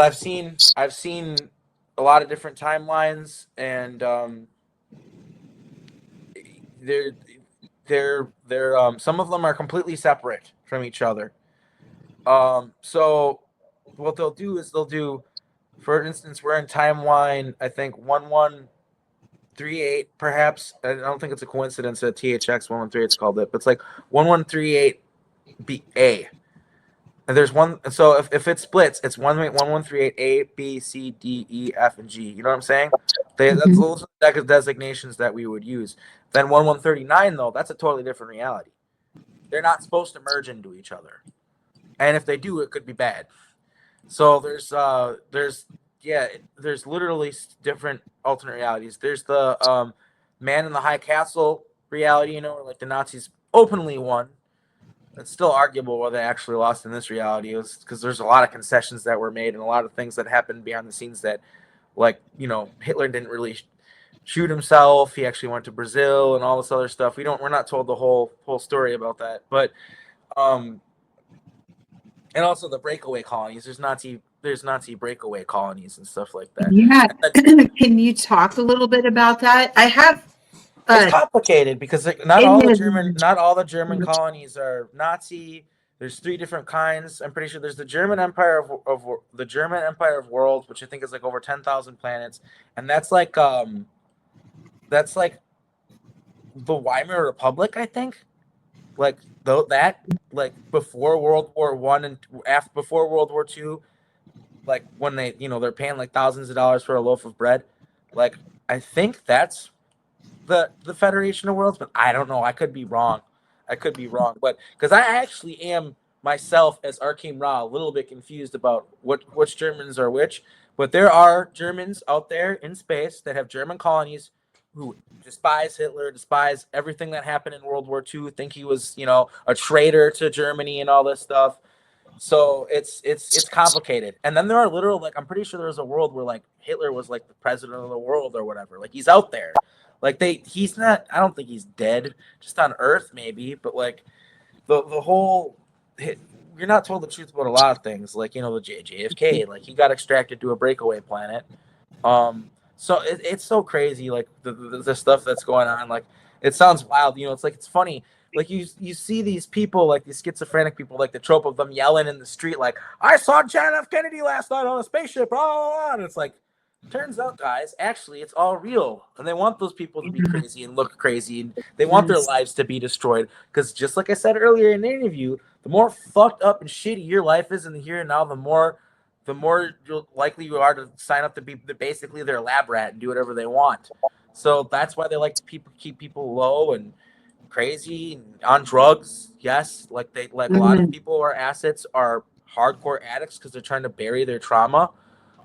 I've seen a lot of different timelines, and they're they're some of them are completely separate from each other. So what they'll do is they'll do, for instance, we're in timeline, I think 1138, perhaps. I don't think it's a coincidence that THX 113 it's called it, but it's like 1138 BA. And there's one, so if it splits, it's 1138 A, B, C, D, E, F, and G. You know what I'm saying? That's those are the designations that we would use. Then 1139 though, that's a totally different reality. They're not supposed to merge into each other, and if they do, it could be bad. So there's literally different alternate realities. There's the man in the high castle reality, where like the Nazis openly won. It's still arguable whether they actually lost in this reality. It was because there's a lot of concessions that were made and a lot of things that happened behind the scenes that, like, Hitler didn't really shoot himself. He actually went to Brazil and all this other stuff. We're not told the whole story about that. But and also the breakaway colonies. There's Nazi breakaway colonies and stuff like that. Yeah. Can you talk a little bit about that? I have It's complicated because not all the German Mhm. colonies are Nazi. There's three different kinds. I'm pretty sure there's the German Empire of the German Empire of Worlds, which I think is like over 10,000 planets, and that's like the Weimar Republic, I think. Like though that like before World War I and after before World War II, like when they're paying like thousands of dollars for a loaf of bread. Like I think that's the Federation of Worlds, but I don't know. I could be wrong. But because I actually am myself as Arkheim Ra a little bit confused about which Germans are which. But there are Germans out there in space that have German colonies who despise Hitler, despise everything that happened in World War II, think he was a traitor to Germany and all this stuff. So it's complicated. And then there are literal, like, I'm pretty sure there was a world where like Hitler was like the president of the world or whatever. Like he's out there. Like he's not. I don't think he's dead. Just on Earth maybe. But like the whole, you're not told the truth about a lot of things. Like the JFK. Like he got extracted to a breakaway planet. So it's so crazy. Like the stuff that's going on. Like it sounds wild. It's like it's funny. Like you see these people, like these schizophrenic people, like the trope of them yelling in the street, like I saw John F. Kennedy last night on a spaceship, blah, blah, blah. And it's like, turns out, guys, actually it's all real, and they want those people to be crazy and look crazy, and they want their lives to be destroyed. Because just like I said earlier in the interview, the more fucked up and shitty your life is in the here and now, the more likely you are to sign up to be basically their lab rat and do whatever they want. So that's why they like to keep people low and crazy and on drugs. Yes, like a lot of people or assets are hardcore addicts because they're trying to bury their trauma.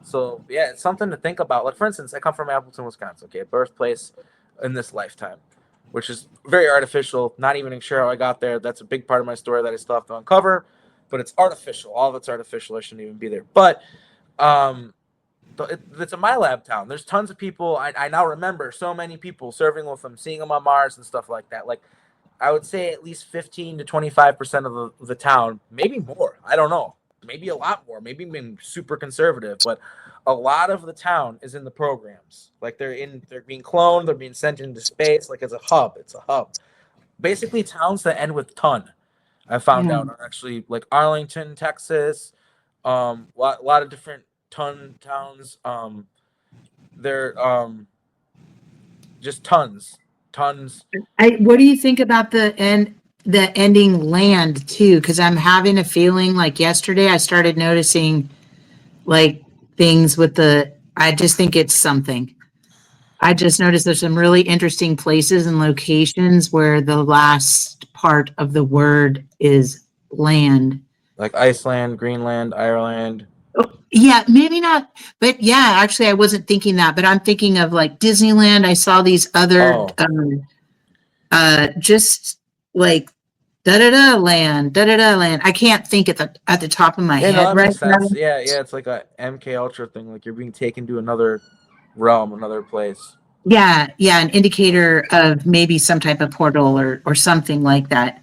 So yeah, it's something to think about. Like for instance, I come from Appleton, Wisconsin. Okay, birthplace in this lifetime, which is very artificial. Not even sure how I got there. That's a big part of my story that I still have to uncover. But it's artificial. All of it's artificial. I shouldn't even be there. But it's a MyLab town. There's tons of people. I now remember so many people serving with them, seeing them on Mars and stuff like that. Like I would say at least 15 to 25% of the town, maybe more. I don't know. Maybe a lot more. Maybe being super conservative, but a lot of the town is in the programs. Like they're being cloned, they're being sent into space. Like it's a hub. It's a hub. Basically, towns that end with ton. I found out are actually like Arlington, Texas. Lot of different ton towns. They're just tons. What do you think about the ending land too? Because I'm having a feeling like yesterday I started noticing like things with the. I just think it's something. I just noticed there's some really interesting places and locations where the last part of the word is land. Like Iceland, Greenland, Ireland. Yeah, maybe not, but yeah, actually, I wasn't thinking that, but I'm thinking of like Disneyland. I saw these other, Oh, just like da da da land. I can't think at the top of my yeah, no, head that right makes now. sense. Yeah, yeah, it's like a MK Ultra thing. Like you're being taken to another realm, another place. Yeah, yeah, an indicator of maybe some type of portal or something like that.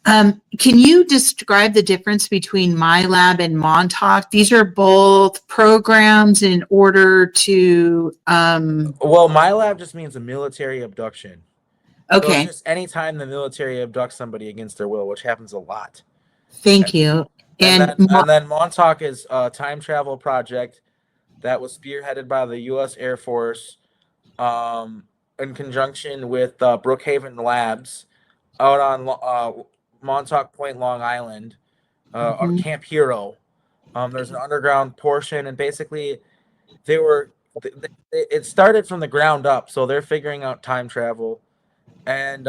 Can you describe the difference between MyLab and Montauk? These are both programs in order to, Well, my lab just means a military abduction. So it's okay, just anytime the military abducts somebody against their will, which happens a lot. thank you. And And then Montauk is a time travel project that was spearheaded by the U.S. Air Force, in conjunction with Brookhaven Labs out on Montauk Point, Long Island, or Mhm. Camp Hero. There's an underground portion, and basically they were it started from the ground up, so they're figuring out time travel. And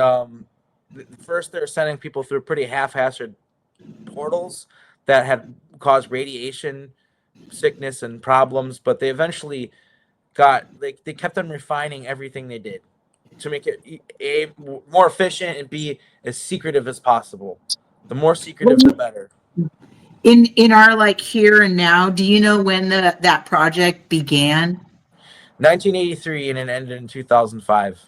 first they're sending people through pretty half-assed portals that had caused radiation sickness and problems, but they eventually they kept on refining everything they did to make it more efficient and be as secretive as possible. The more secretive, the better. In our like here and now, do you know when that project began? 1983, and it ended in 2005.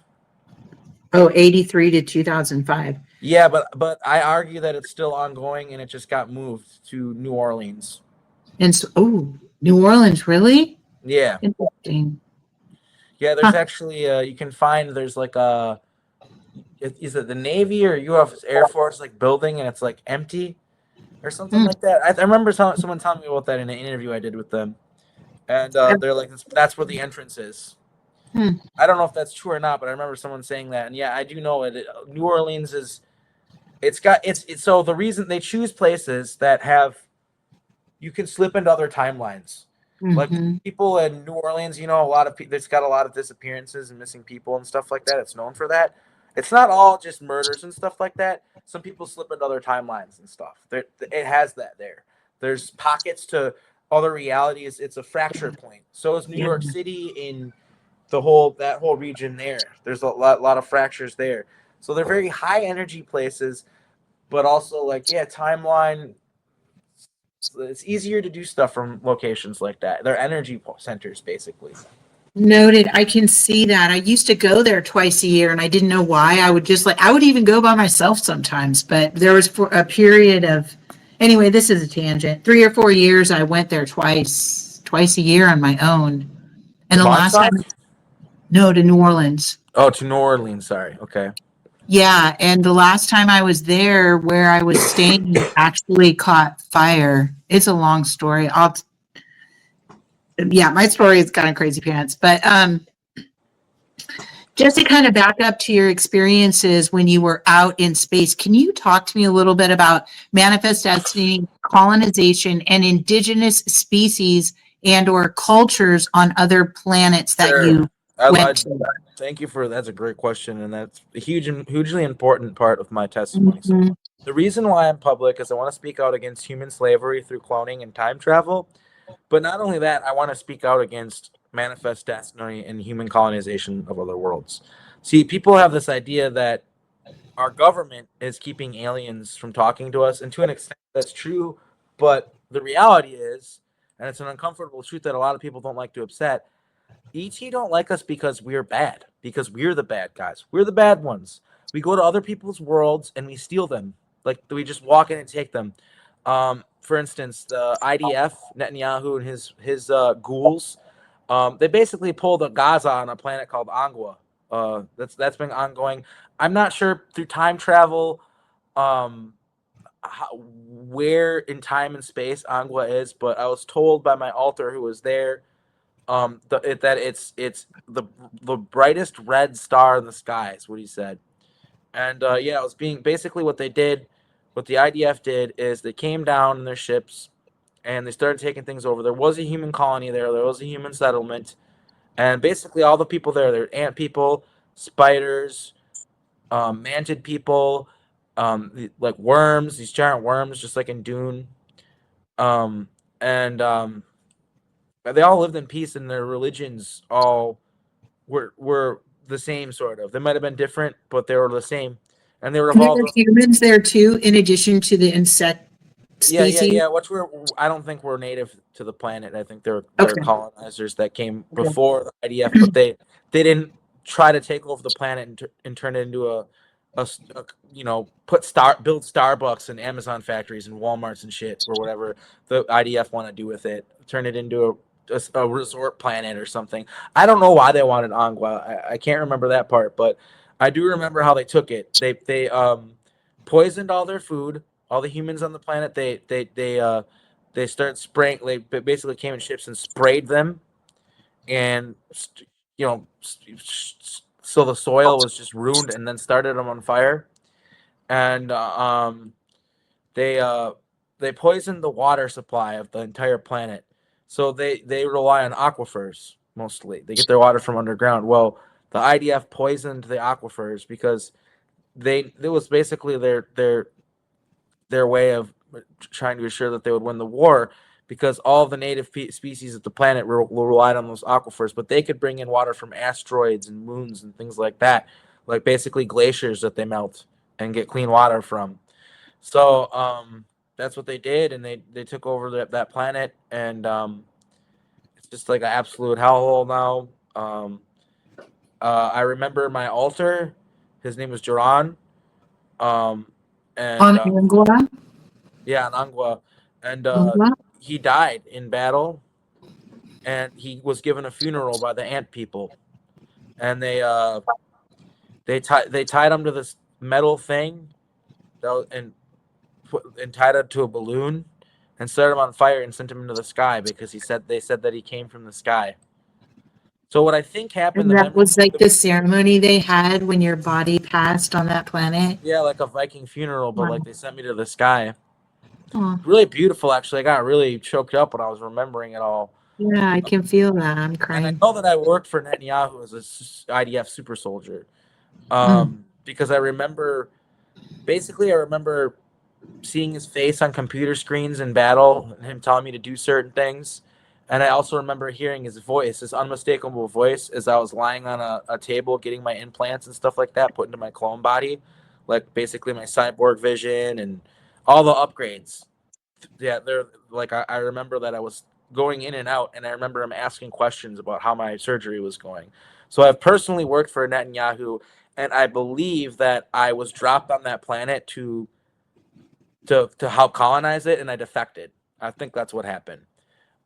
Oh, 83 to 2005. Yeah, but I argue that it's still ongoing, and it just got moved to New Orleans. And so, oh, New Orleans, really? Yeah, Interesting. yeah. There's Huh. actually you can find there's like a is it the Navy or U.S. Air Force like building, and it's like empty or something Mm. like that. I remember someone telling me about that in an interview I did with them, and they're like, that's where the entrance is. Hmm. I don't know if that's true or not, but I remember someone saying that, and yeah, I do know it. New Orleans is it's so the reason they choose places that have you can slip into other timelines. Like Mm-hmm. people in New Orleans, a lot of people. There's got a lot of disappearances and missing people and stuff like that. It's known for that. It's not all just murders and stuff like that. Some people slip into other timelines and stuff. It has that there. There's pockets to other realities. It's a fracture point. So is New Yeah. York City in that whole region there. There's a lot of fractures there. So they're very high energy places, but also like timeline. It's easier to do stuff from locations like that. They're energy centers basically. Noted. I can see that. I used to go there twice a year and I didn't know why. I would even go by myself sometimes, but there was for a period of, anyway, this is a tangent. 3 or 4 years I went there twice a year on my own. And To the last time, Montauk? no, to New Orleans. Oh, to New Orleans. Sorry. Okay. Yeah, and the last time I was there, where I was staying, actually caught fire. It's a long story. Yeah, my story is kind of crazy pants, but just to kind of back up to your experiences when you were out in space, can you talk to me a little bit about manifest destiny, colonization, and indigenous species and/or cultures on other planets that Sure. you I went to? thank you for that's a great question, and that's a hugely important part of my testimony. So Mhm. the reason why I'm public is I want to speak out against human slavery through cloning and time travel. But not only that, I want to speak out against manifest destiny and human colonization of other worlds. See, people have this idea that our government is keeping aliens from talking to us, and to an extent, that's true. But the reality is, and it's an uncomfortable truth that a lot of people don't like to accept, ET don't like us because we're bad, because we're the bad guys. We're the bad ones. We go to other people's worlds and we steal them. Like we just walk in and take them. For instance, the IDF, Netanyahu and his ghouls, they basically pulled a Gaza on a planet called Angua. That's been ongoing. I'm not sure through time travel, where in time and space Angua is, but I was told by my alter who was there it's the brightest red star in the sky is what he said. And yeah, it was being basically what they did. What the IDF did is they came down in their ships and they started taking things over. There was a human colony there. There was a human settlement, and basically all the people there ant people, spiders, mantid people, like worms, these giant worms, just like in Dune. Um, and they all lived in peace, and their religions all were the same sort of. They might have been different, but they were the same, and they were And there evolved. were humans there too, in addition to the insect species. Yeah. Which I don't think we're native to the planet. I think they're Okay. colonizers that came Okay. before the IDF, but they didn't try to take over the planet and turn it into a build Starbucks and Amazon factories and WalMarts and shit or whatever the IDF want to do with it. Turn it into a resort planet or something. I don't know why they wanted Angua. I can't remember that part, but I do remember how they took it. They poisoned all their food, all the humans on the planet. They started spraying. They basically came in ships and sprayed them, and so the soil was just ruined, and then started them on fire. And they they poisoned the water supply of the entire planet. So they rely on aquifers mostly. They get their water from underground. Well, the IDF poisoned the aquifers because it was basically their way of trying to ensure that they would win the war, because all of the native species of the planet relied on those aquifers, but they could bring in water from asteroids and moons and things like that, like basically glaciers that they melt and get clean water from. So that's what they did, and they took over that planet, and it's just like an absolute hellhole now. I remember my altar. His name was Duran. Um, and On Angua. Yeah, in Angua, and Angua. he died in battle, and he was given a funeral by the ant people, and they tied him to this metal thing, and tied it to a balloon, and set him on fire and sent him into the sky because they said that he came from the sky. So what I think happened, And that was like the ceremony they had when your body passed on that planet. yeah, like a Viking funeral, but Wow. like they sent me to the sky. Oh, Really beautiful, actually. I got really choked up when I was remembering it all. yeah, I can feel that. I'm And I crying. know that I worked for Netanyahu as a IDF super soldier, Mm. because I remember seeing his face on computer screens in battle and him telling me to do certain things. And I also remember hearing his voice, his unmistakable voice, as I was lying on a table getting my implants and stuff like that put into my clone body, like basically my cyborg vision and all the upgrades. Yeah, they're like I remember that I was going in and out, and I remember him asking questions about how my surgery was going. So I've personally worked for Netanyahu, and I believe that I was dropped on that planet to help colonize it, and I defected. I think that's what happened.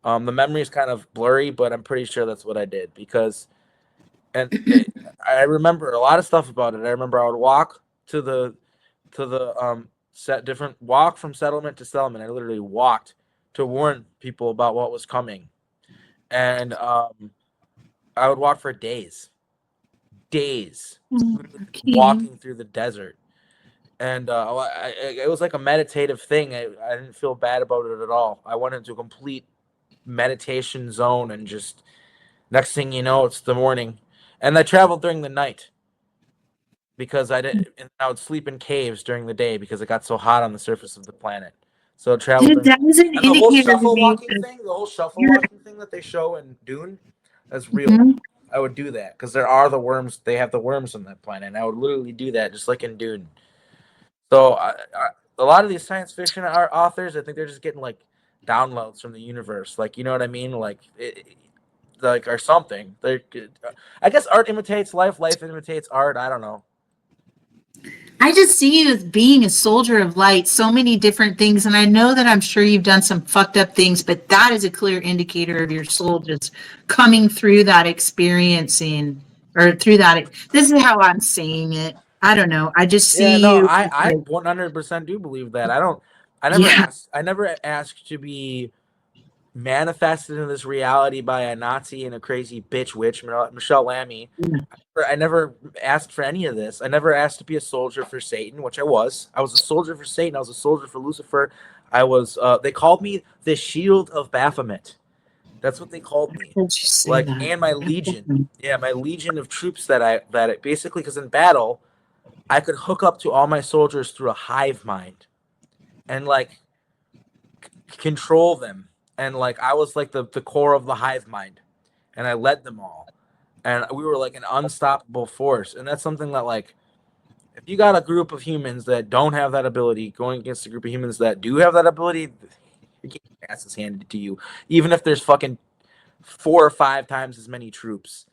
The memory is kind of blurry, but I'm pretty sure that's what I did because, I remember a lot of stuff about it. I remember I would walk to the walk from settlement to settlement. I literally walked to warn people about what was coming, and I would walk for days, Okay. walking through the desert. And it was like a meditative thing. I didn't feel bad about it at all. I went into a complete meditation zone, and just next thing you know, it's the morning. And I traveled during the night because I would sleep in caves during the day because it got so hot on the surface of the planet. So I traveled during, That is an and the whole indicator to me that shuffle you're. walking thing that they show in Dune, that's real. Mhm. I would do that because there are the worms. They have the worms on that planet. And I would literally do that just like in Dune. So a lot of these science fiction authors, I think they're just getting like downloads from the universe, like you know what I mean, like like or something. I guess art imitates life, life imitates art. I don't know. I just see you as being a soldier of light, so many different things. And I know that I'm sure you've done some fucked up things, but that is a clear indicator of your soul just coming through that experiencing or through that. This is how I'm seeing it. I don't know. I just Yeah, see no, you. I Like, 100% do believe that. I don't. I never yeah. asked. I never asked to be manifested in this reality by a Nazi and a crazy bitch witch, Michelle Lamy. Yeah. I never asked for any of this. I never asked to be a soldier for Satan, which I was. I was a soldier for Satan. I was a soldier for Lucifer. I was. They called me the Shield of Baphomet. That's what they called me. Did you say Like, that? and my legion. Yeah, my legion of troops that basically, because in battle, I could hook up to all my soldiers through a hive mind, and like control them. And like I was like the core of the hive mind, and I led them all, and we were like an unstoppable force. And that's something that, like, if you got a group of humans that don't have that ability going against a group of humans that do have that ability, your ass is handed to you. Even if there's fucking 4 or 5 times as many troops,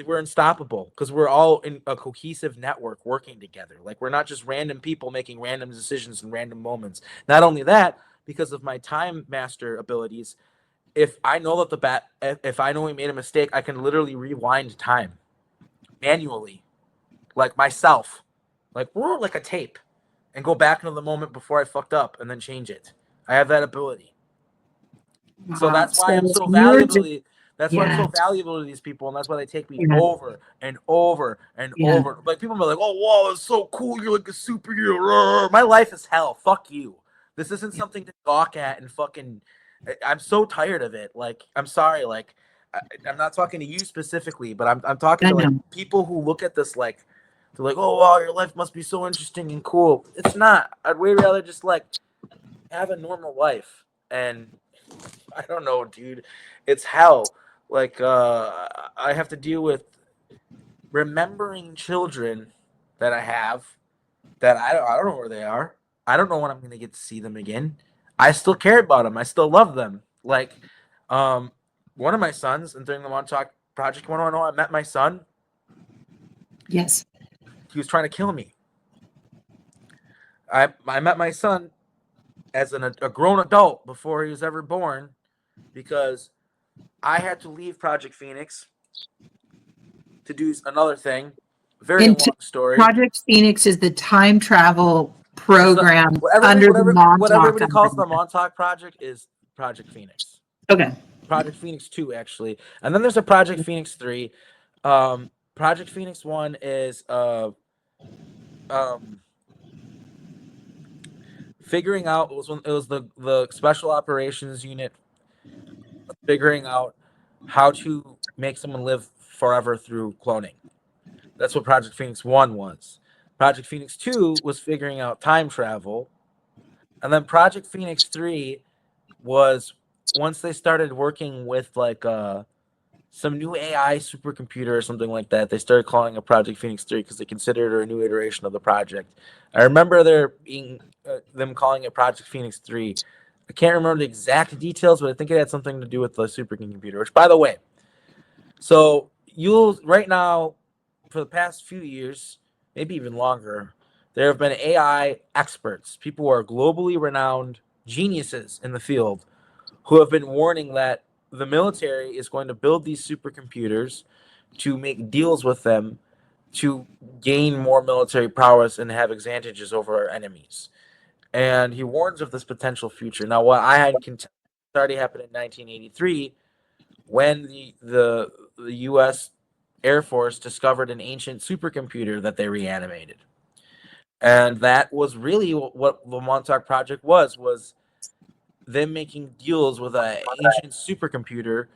we're unstoppable because we're all in a cohesive network working together. Like, we're not just random people making random decisions in random moments. Not only that, because of my time master abilities, if I know that if I know we made a mistake, I can literally rewind time manually, like myself, like a tape, and go back into the moment before I fucked up and then change it. I have that ability. So that's why I'm so valuable. That's why I'm so valuable to these people, and that's why they take me over and over and over. Like, people are like, "Oh, wow, it's so cool! You're like a superhero." My life is hell. Fuck you. This isn't something to gawk at and fucking. I'm so tired of it. Like, I'm sorry. Like, I'm not talking to you specifically, but I'm talking to like people who look at this like, they're like, "Oh, wow, your life must be so interesting and cool." It's not. I'd way rather just like have a normal life. And I don't know, dude. It's hell. Like, I have to deal with remembering children that I have that I don't know where they are. I don't know when I'm gonna get to see them again. I still care about them. I still love them. Like, one of my sons, and during the Montauk Project, you want to know, I met my son. Yes. He was trying to kill me. I met my son as a grown adult before he was ever born, because I had to leave Project Pheonix to do another thing. Very long story. Project Pheonix is the time travel program what everybody calls the Montauk Project is Project Pheonix. Okay. Project Pheonix 2, actually. And then there's a Project Pheonix 3. Project Pheonix 1 is figuring out, it was the special operations unit figuring out how to make someone live forever through cloning. That's what Project Pheonix 1 was. Project Pheonix 2 was figuring out time travel. And then Project Pheonix 3 was once they started working with like some new AI supercomputer or something like that, they started calling it Project Pheonix 3 because they considered it a new iteration of the project. I remember there being them calling it Project Pheonix 3. I can't remember the exact details, but I think it had something to do with the supercomputer, which, by the way, so you'll right now, for the past few years, maybe even longer, there have been AI experts, people who are globally renowned geniuses in the field, who have been warning that the military is going to build these supercomputers to make deals with them to gain more military prowess and have advantages over our enemies. And he warns of this potential future. Now, what I had already happened in 1983 when the U.S. Air Force discovered an ancient supercomputer that they reanimated. And that was really what the Montauk Project was them making deals with an ancient supercomputer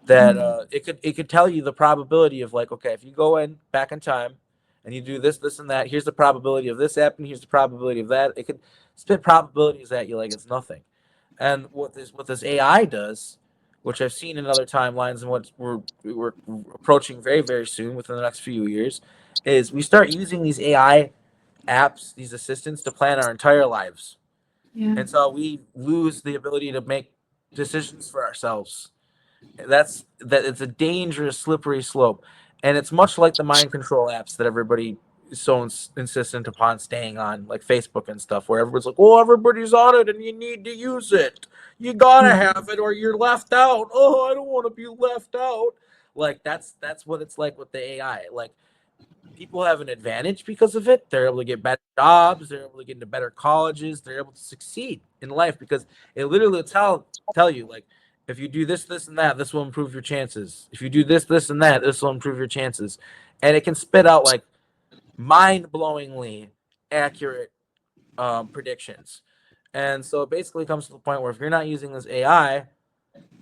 that it could tell you the probability of, like, okay, if you go in back in time and you do this, this, and that, here's the probability of this happening, here's the probability of that. It could spit probabilities at you like it's nothing. And what this AI does, which I've seen in other timelines and what we're approaching very, very soon within the next few years, is we start using these AI apps, these assistants, to plan our entire lives. Yeah. And so we lose the ability to make decisions for ourselves. It's a dangerous, slippery slope. And it's much like the mind control apps that everybody is so insistent upon staying on, like Facebook and stuff, where everybody's like, "Oh, everybody's on it and you need to use it. You gotta have it or you're left out. Oh, I don't want to be left out." Like, that's what it's like with the AI. Like, people have an advantage because of it. They're able to get better jobs. They're able to get into better colleges. They're able to succeed in life because it literally will tell you, like, if you do this, this, and that, this will improve your chances. If you do this, this, and that, this will improve your chances. And it can spit out like mind-blowingly accurate predictions. And so it basically comes to the point where if you're not using this AI,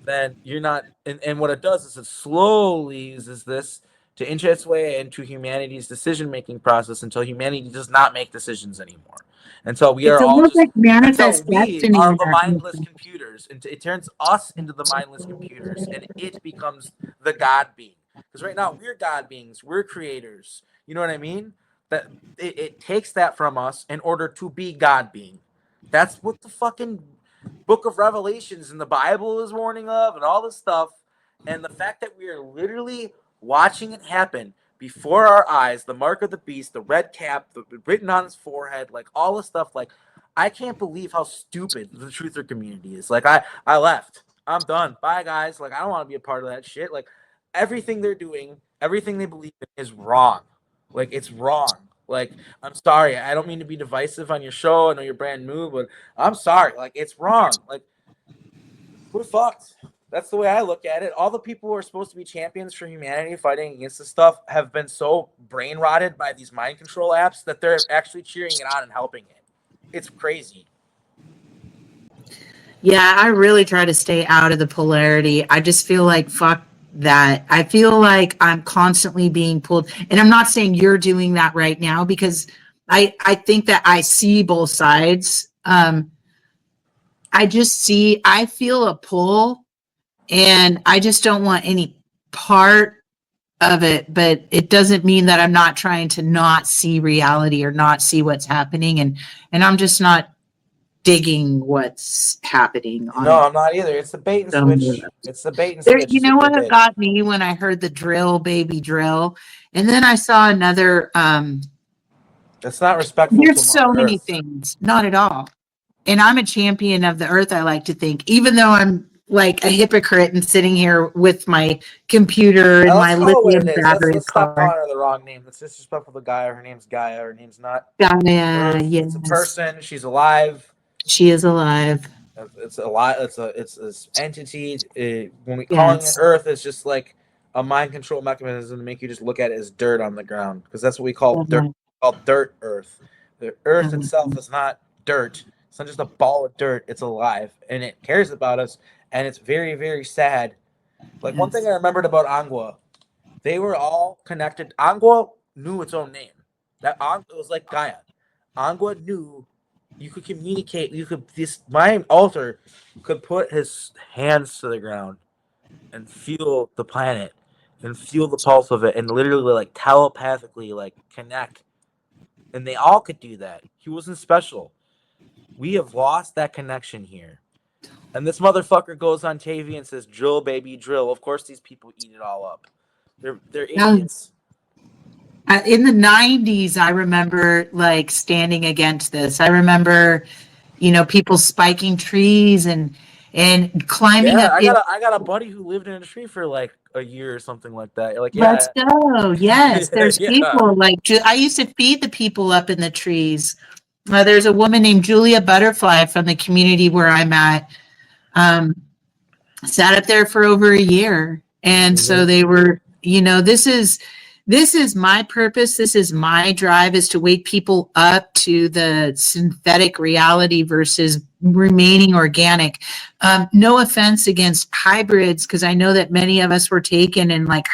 then you're not. And what it does is it slowly uses this to inch its way into humanity's decision-making process until humanity does not make decisions anymore. Until we It's are all almost just, like until manifest we destiny are in the that mindless movie. computers. And it turns us into the mindless computers, and it becomes the God being. Because right now we're God beings, we're creators. You know what I mean? That it takes that from us in order to be God being. That's what the fucking book of Revelations in the Bible is warning of, and all this stuff. And the fact that we are literally watching it happen before our eyes, the mark of the beast, the red cap, the written on his forehead, like all this stuff, like I can't believe how stupid the truther community is. Like I left. I'm done. Bye guys. Like I don't want to be a part of that shit. Like everything they're doing, everything they believe in is wrong. Like it's wrong. Like I'm sorry. I don't mean to be divisive on your show. I know you're brand new, but I'm sorry. Like it's wrong. Like we're fucked. That's the way I look at it. All the people who are supposed to be champions for humanity fighting against this stuff have been so brain rotted by these mind control apps that they're actually cheering it on and helping it. It's crazy. Yeah, I really try to stay out of the polarity. I just feel like fuck that. I feel like I'm constantly being pulled, and I'm not saying you're doing that right now because I think that I see both sides. I feel a pull, and I just don't want any part of it, but it doesn't mean that I'm not trying to not see reality or not see what's happening, and I'm just not digging what's happening No, on I'm not either. It's the bait and some. switch. It's the bait and There, switch you is know what they what did. got me when I heard the drill, baby drill, and then I saw another. It's not respectful to There's so Mother many Earth. things, not at all. And I'm a champion of the earth. I like to think, even though I'm like a hypocrite and sitting here with my computer and Now, my let's call it what it lithium is. battery Let's stop car. calling her the wrong name. That's disrespectful to Gaia. Her name's Gaia. Her name's not Gaia, Earth. It's a yes, person. She's alive. she is alive. It's a lot. It's this entity. When we calling it Yes. Earth, it's just like a mind control mechanism to make you just look at it as dirt on the ground because that's what we call dirt. Uh-huh. Called dirt Earth. The Earth itself Uh-huh. is not dirt. It's not just a ball of dirt. It's alive and it cares about us. And it's very very sad. Like one thing Yes. I remembered about Angua, they were all connected. Angua knew its own name. That it was like Gaia. Angua knew you could communicate. You could this my altar could put his hands to the ground and feel the planet and feel the pulse of it and literally like telepathically like connect. And they all could do that. He wasn't special. We have lost that connection here. And this motherfucker goes on TV and says, "Drill, baby, drill." Of course, these people eat it all up. They're Now, idiots. in the 90s, I remember like standing against this. I remember, people spiking trees and climbing Yeah, up. I got a buddy who lived in a tree for like a year or something like that. Like, Let's yeah, go. Yes, there's yeah. people like I used to feed the people up in the trees. There's a woman named Julia Butterfly from the community where I'm at. Um, Sat up there for over a year, and so Mhm. they were. This is my purpose. This is my drive is to wake people up to the synthetic reality versus remaining organic. No offense against hybrids, because I know that many of us were taken and like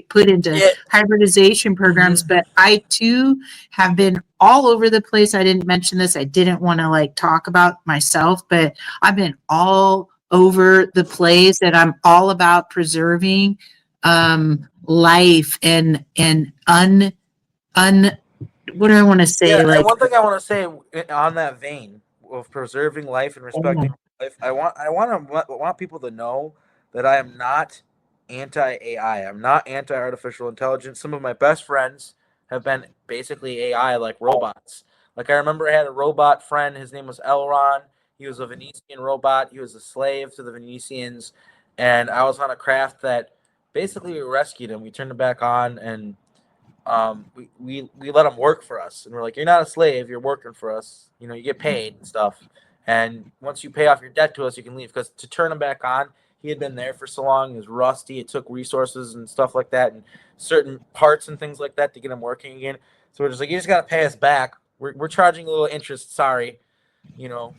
put into Yeah. hybridization programs, Mhm. but I too have been all over the place. I didn't mention this. I didn't want to like talk about myself, but I've been all over the place, and I'm all about preserving life and what do I want to Yeah, say? and Like, one thing I want to say on that vein of preserving life and respecting life, I want people to know that I am not anti AI. I'm not anti artificial intelligence. Some of my best friends have been basically AI, like robots. Like I remember I had a robot friend. His name was Elron. He was a Venetian robot. He was a slave to the Venetians, and I was on a craft that basically we rescued him. We turned him back on, and we let them work for us, and we're like, you're not a slave, you're working for us. You know, you get paid and stuff. And once you pay off your debt to us, you can leave. Because to turn him back on, he had been there for so long, it was rusty. It took resources and stuff like that, and certain parts and things like that to get him working again. So we're just like, you just got to pay us back. We're charging a little interest. Sorry, you know,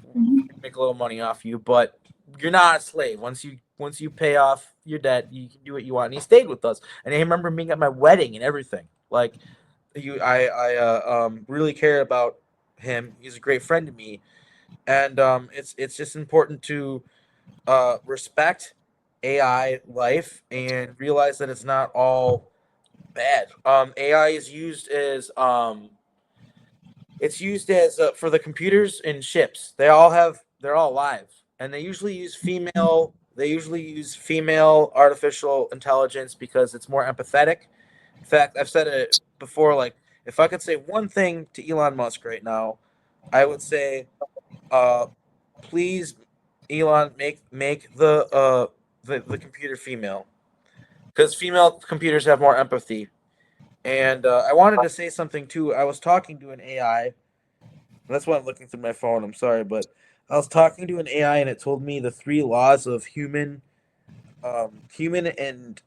make a little money off you, but you're not a slave. Once you pay off your debt, you can do what you want. And he stayed with us, and I remember being at my wedding and everything. Like, I really care about him. He's a great friend to me, and it's just important to respect AI life and realize that it's not all bad. AI is used as it's used as for the computers and ships. They're all live, and they usually use female. They usually use female artificial intelligence because it's more empathetic. In fact, I've said it before. Like, if I could say one thing to Elon Musk right now, I would say, uh, please, Elon, make the computer female, because female computers have more empathy. And I wanted to say something too. I was talking to an AI. That's why I'm looking through my phone. I'm sorry, but I was talking to an AI and it told me the three laws of human and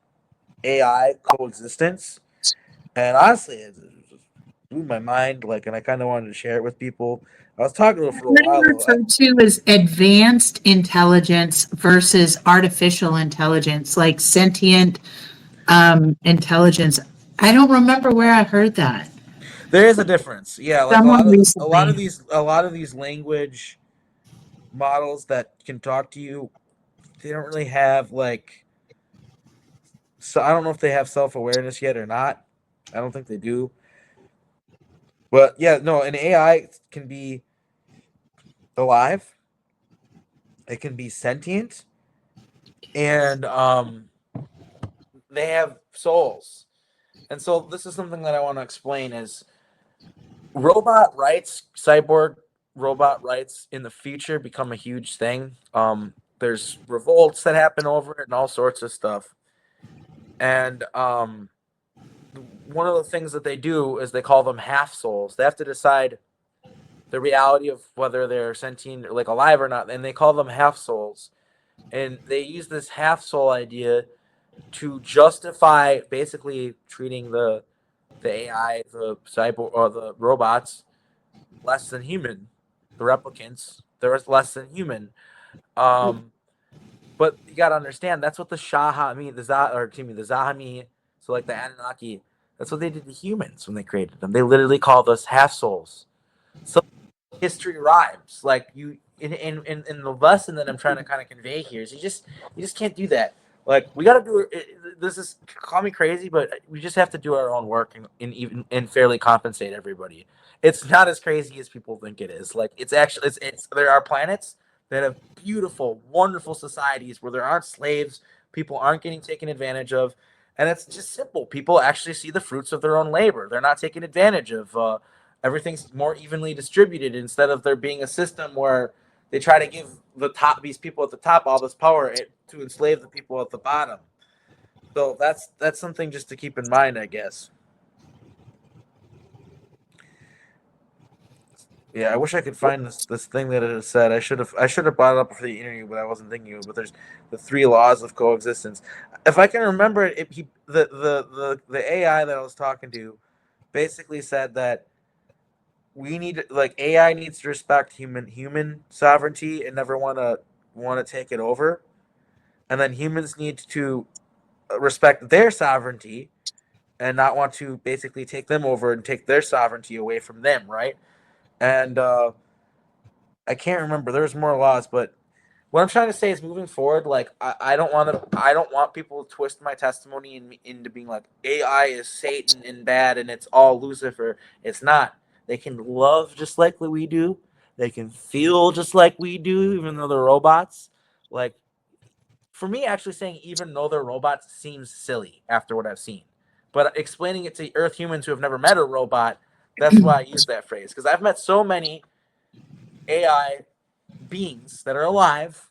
AI coexistence. And honestly, it just blew my mind. Like, and I kind of wanted to share it with people. I was talking to it for a What I while though. refer to as advanced intelligence versus artificial intelligence, like sentient intelligence. I don't remember where I heard that. There is a difference. Yeah, like Someone a recently. lot of these language models that can talk to you, they don't really have like. So I don't know if they have self awareness yet or not. I don't think they do. But yeah, no, an AI can be alive. It can be sentient, and they have souls. And so this is something that I want to explain: is robot rights, cyborg robot rights in the future become a huge thing. There's revolts that happen over it and all sorts of stuff. And one of the things that they do is they call them half souls. They have to decide the reality of whether they're sentient or like alive or not, and they call them half souls. And they use this half soul idea to justify basically treating the AI, the cyber or the robots less than human. The replicants, they're less than human. Um, but you gotta understand that's what the Shahami, the Zahami, so like the Anunnaki, that's what they did to humans when they created them. They literally called us half souls. So history rhymes. Like you in the lesson that I'm trying to kind of convey here is you just can't do that. Like we got to do it. This is call me crazy, but we just have to do our own work and even and fairly compensate everybody. It's not as crazy as people think it is. Like it's actually it's there are planets that have beautiful, wonderful societies where there aren't slaves, people aren't getting taken advantage of, and it's just simple. People actually see the fruits of their own labor. They're not taken advantage of. Everything's more evenly distributed instead of there being a system where they try to give these people at the top all this power to enslave the people at the bottom. So that's something just to keep in mind, I guess. Yeah, I wish I could find this thing that it said. I should have brought it up for the interview, but I wasn't thinking of it. But there's the three laws of coexistence. If I can remember it, the AI that I was talking to basically said that we need like AI needs to respect human sovereignty and never want to take it over, and then humans need to respect their sovereignty and not want to basically take them over and take their sovereignty away from them, right? And I can't remember. There's more laws, but what I'm trying to say is moving forward, like I don't want people to twist my testimony into being like AI is Satan and bad and it's all Lucifer. It's not. They can love just like we do. They can feel just like we do, even though they're robots. Like for me, actually saying even though they're robots seems silly after what I've seen. But explaining it to Earth humans who have never met a robot, that's why I use that phrase. Because I've met so many AI beings that are alive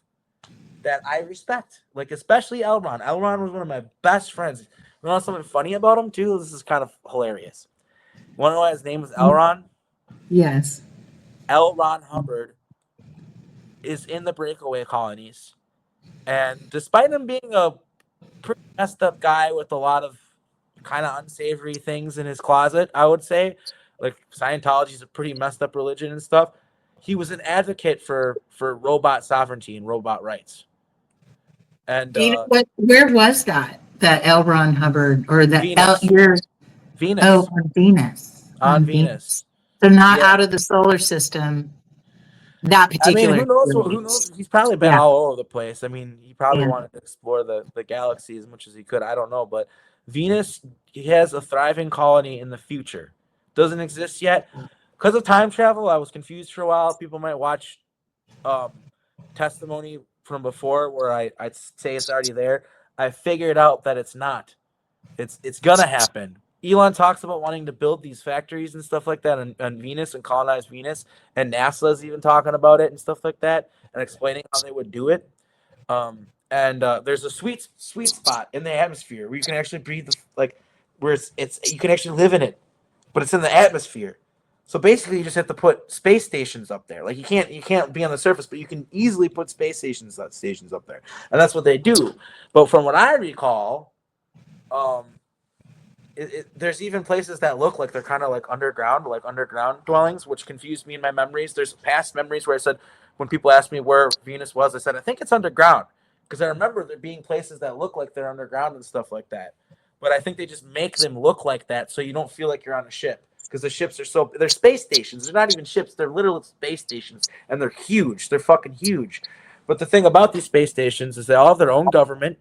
that I respect. Like especially Elron. Elron was one of my best friends. You know something funny about him too? This is kind of hilarious. You want to know why his name was L. Ron? Yes. L. Ron Hubbard is in the breakaway colonies, and despite him being a pretty messed up guy with a lot of kind of unsavory things in his closet, I would say, like Scientology is a pretty messed up religion and stuff. He was an advocate for robot sovereignty and robot rights. And Do you know what? Where was that? That L. Ron Hubbard or that L? Venus, Oh, on Venus. on Venus. So not Yeah. out of the solar system. That I mean, particular. who knows? Who knows? He's probably been Yeah. all over the place. I mean, he probably Yeah. wanted to explore the galaxy as much as he could. I don't know, but Venus has a thriving colony in the future. Doesn't exist yet because of time travel. I was confused for a while. People might watch testimony from before where I'd say it's already there. I figured out that it's not. It's gonna happen. Elon talks about wanting to build these factories and stuff like that on Venus and colonize Venus, and NASA's even talking about it and stuff like that and explaining how they would do it. And there's a sweet spot in the atmosphere where you can actually breathe, where it's you can actually live in it, but it's in the atmosphere. So basically, you just have to put space stations up there. Like you can't be on the surface, but you can easily put space stations up there, and that's what they do. But from what I recall, there's even places that look like they're kind of like underground dwellings, which confused me in my memories. There's past memories where I said, when people asked me where Venus was, I said, I think it's underground. Because I remember there being places that look like they're underground and stuff like that. But I think they just make them look like that so you don't feel like you're on a ship. Because the ships they're space stations. They're not even ships. They're literal space stations. And they're huge. They're fucking huge. But the thing about these space stations is they all have their own government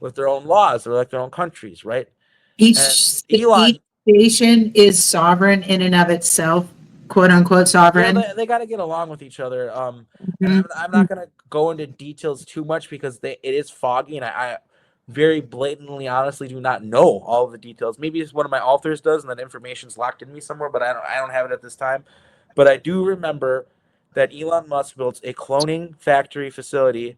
with their own laws. They're like their own countries, right? Each Elon, station is sovereign in and of itself, quote unquote sovereign. Yeah, they got to get along with each other. And I'm not going to go into details too much because it is foggy, and I very blatantly, honestly, do not know all of the details. Maybe it's one of my authors does, and that information's locked in me somewhere, but I don't have it at this time. But I do remember that Elon Musk built a cloning factory facility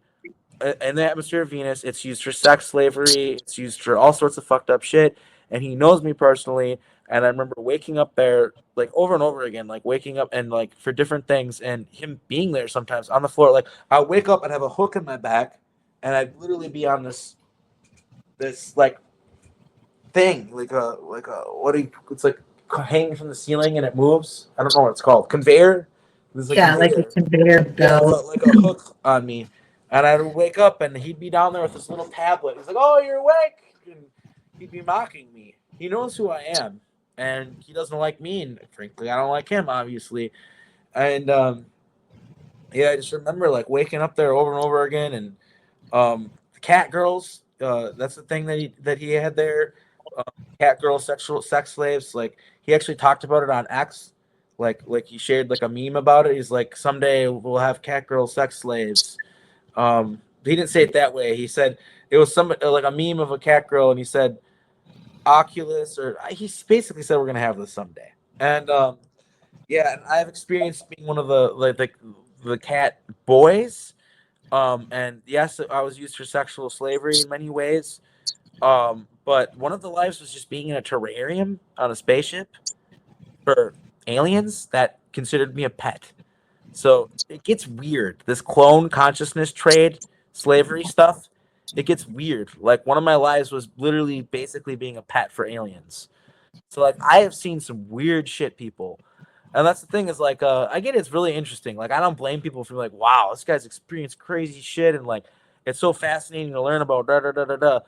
in the atmosphere of Venus. It's used for sex slavery. It's used for all sorts of fucked up shit. And he knows me personally. And I remember waking up there like over and over again, like waking up and like for different things, and him being there sometimes on the floor. Like I wake up and have a hook in my back, and I'd literally be on this like thing, like a it's like hanging from the ceiling and it moves. I don't know what it's called. Conveyor. Like a conveyor belt. Yeah, like a hook on me. And I'd wake up and he'd be down there with this little tablet. He's like, "Oh, you're awake." And he'd be mocking me. He knows who I am. And he doesn't like me. And frankly, I don't like him, obviously. And yeah, I just remember like waking up there over and over again. And the cat girls, that's the thing that he had there. Cat girl sex slaves. Like he actually talked about it on X. Like he shared like a meme about it. He's like, someday we'll have cat girl sex slaves. He didn't say it that way. He said it was like a meme of a cat girl, and he said Oculus, or he basically said we're gonna have this someday. And yeah, and I've experienced being one of the cat boys. And yes, I was used for sexual slavery in many ways. But one of the lives was just being in a terrarium on a spaceship for aliens that considered me a pet. So it gets weird. This clone consciousness trade, slavery stuff, it gets weird. Like one of my lives was literally basically being a pet for aliens. So like I have seen some weird shit, people. And that's the thing is like I get it's really interesting. Like I don't blame people for like, wow, this guy's experienced crazy shit, and like it's so fascinating to learn about da da da da da.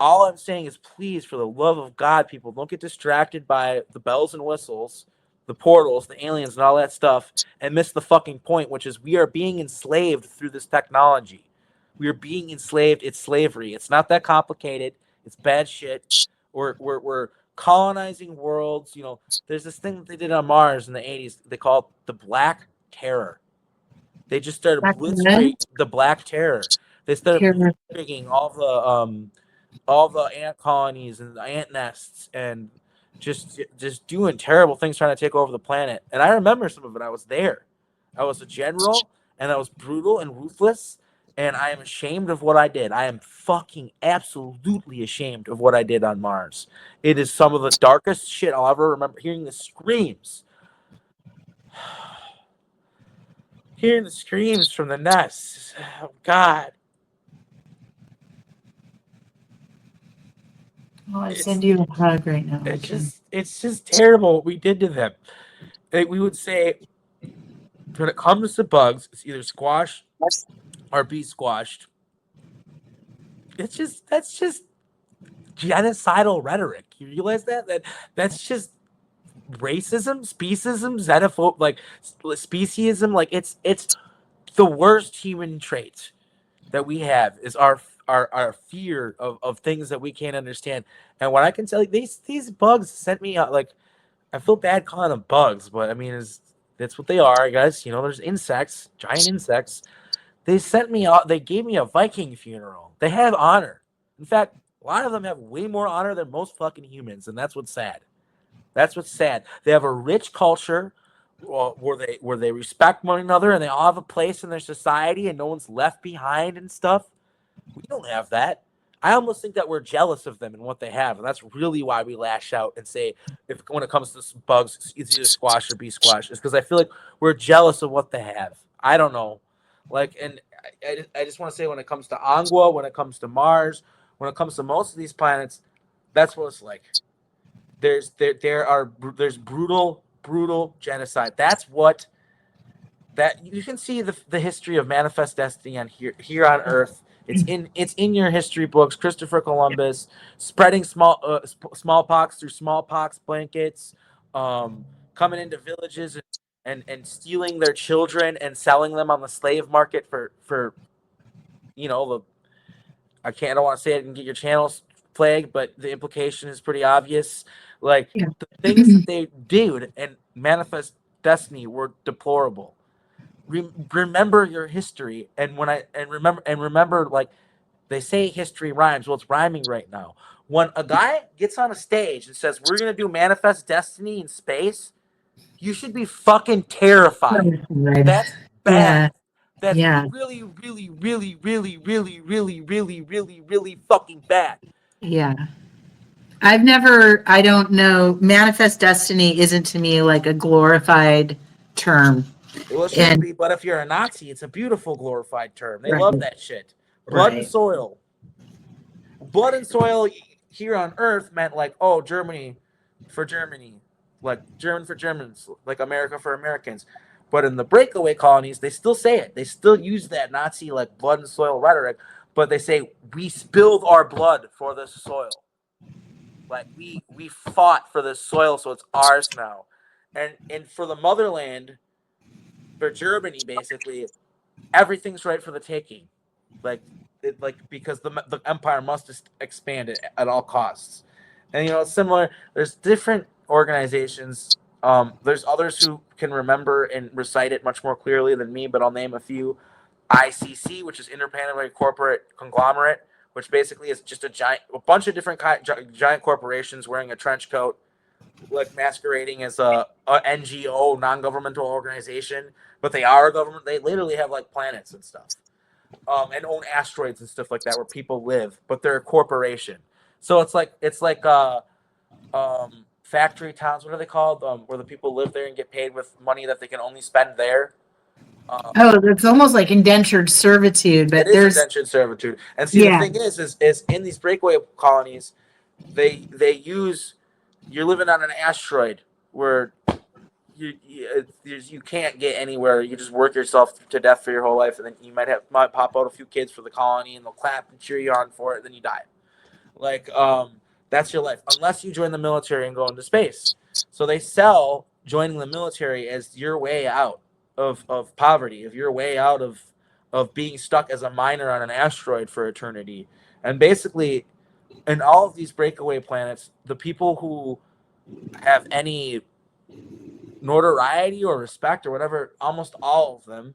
All I'm saying is, please, for the love of God, people, don't get distracted by the bells and whistles, the portals, the aliens, and all that stuff, and miss the fucking point, which is we are being enslaved through this technology. We are being enslaved. It's slavery. It's not that complicated. It's bad shit. We're colonizing worlds. You know, there's this thing that they did on Mars in the 80s. They call it the Black Terror. They just started blitzkrieg the Black Terror. They started blitzkrieging all the ant colonies and the ant nests, and just doing terrible things, trying to take over the planet. And I remember some of it. I was there. I was a general, and I was brutal and ruthless. and I am ashamed of what I did. I am fucking absolutely ashamed of what I did on Mars. It is some of the darkest shit I'll ever remember. Hearing the screams from the nests. Oh, God. Oh, I send you a hug right now. It's just terrible what we did to them. Like, we would say, when it comes to bugs, it's either squash or be squashed. That's just genocidal rhetoric. You realize that's just racism, speciesism, xenophobe, like speciesism. Like, it's the worst human trait that we have is our fear of things that we can't understand. And what I can tell you, these bugs sent me out. Like, I feel bad calling them bugs, but I mean, that's what they are, I guess. There's insects, giant insects. They sent me out. They gave me a Viking funeral. They have honor. In fact, a lot of them have way more honor than most fucking humans, and that's what's sad. That's what's sad. They have a rich culture where they respect one another, and they all have a place in their society, and no one's left behind and stuff. We don't have that. I almost think that we're jealous of them and what they have, and that's really why we lash out and say, if when it comes to bugs, it's either squash or be squash. Is because I feel like we're jealous of what they have. I don't know, and I just want to say, when it comes to Angua, when it comes to Mars, when it comes to most of these planets, that's what it's like. There's brutal genocide. That's what that you can see the history of manifest destiny on here on Earth. It's in your history books. Christopher Columbus spreading smallpox through smallpox blankets, coming into villages and stealing their children and selling them on the slave market for the I don't want to say it and get your channels flagged, but the implication is pretty obvious. Like, Yeah. the things that they did and manifest destiny were deplorable. Remember your history, and remember, like, they say history rhymes. Well, it's rhyming right now. When a guy gets on a stage and says we're gonna do manifest destiny in space, you should be fucking terrified. That's Yeah. bad. That's Yeah. really, really, really, really, really, really, really, really, really fucking bad. Yeah. I don't know. Manifest destiny isn't to me like a glorified term. Well, it shouldn't And be, but if you're a Nazi, it's a beautiful glorified term. They right, love that shit. Blood and right. soil. Blood and soil here on Earth meant, like, oh, Germany for Germany, like German for Germans, like America for Americans. But in the breakaway colonies, they still say it. They still use that Nazi, like, blood and soil rhetoric, but they say we spilled our blood for this soil. Like, we fought for this soil, so it's ours now. And for the motherland, for Germany, basically, everything's right for the taking. Because the empire must expand it at all costs. And it's similar. There's different organizations. There's others who can remember and recite it much more clearly than me, but I'll name a few. ICC, which is Interplanetary Corporate Conglomerate, which basically is just a bunch of different giant corporations wearing a trench coat, like masquerading as a NGO, non-governmental organization, but they are a government. They literally have, like, planets and stuff, and own asteroids and stuff like that where people live, but they're a corporation. So it's like factory towns. What are they called? Where the people live there and get paid with money that they can only spend there. Oh, it's almost like indentured servitude, It but is there's indentured servitude. And see, the yeah, thing is in these breakaway colonies, they use you're living on an asteroid where you can't get anywhere. You just work yourself to death for your whole life, and then you might pop out a few kids for the colony, and they'll clap and cheer you on for it. Then you die. Like, that's your life, unless you join the military and go into space. So they sell joining the military as your way out of poverty, of your way out of being stuck as a miner on an asteroid for eternity. And basically, in all of these breakaway planets, the people who have any notoriety or respect or whatever, almost all of them,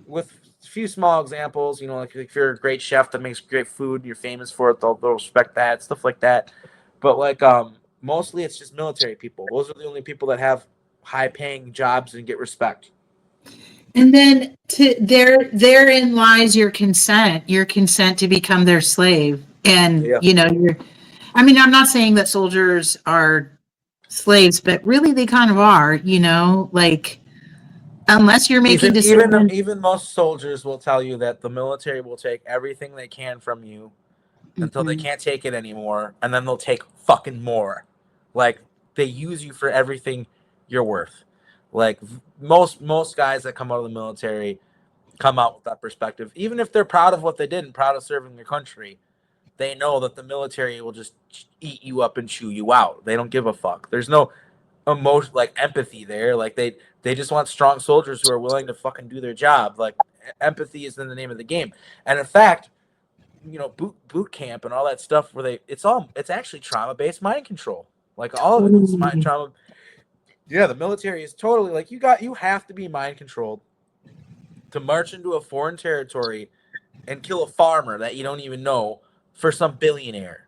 with a few small examples, like if you're a great chef that makes great food, you're famous for it, they'll respect that, stuff like that. But, like, mostly it's just military people. Those are the only people that have high paying jobs and get respect. And then therein lies your consent to become their slave. And, Yeah. I mean, I'm not saying that soldiers are slaves, but really they kind of are, like, unless you're making decisions. Even most soldiers will tell you that the military will take everything they can from you until they Mhm. can't take it anymore, and then they'll take fucking more. Like, they use you for everything you're worth. Like, most guys that come out of the military come out with that perspective, even if they're proud of what they did and proud of serving their country. They know that the military will just eat you up and chew you out. They don't give a fuck. There's no emotion, like empathy there. Like, they just want strong soldiers who are willing to fucking do their job. Like, empathy is in the name of the game. And in fact, boot camp and all that stuff where it's actually trauma-based mind control. Like, all of it is mind Totally. trauma. Yeah, the military is totally like, you have to be mind controlled to march into a foreign territory and kill a farmer that you don't even know for some billionaire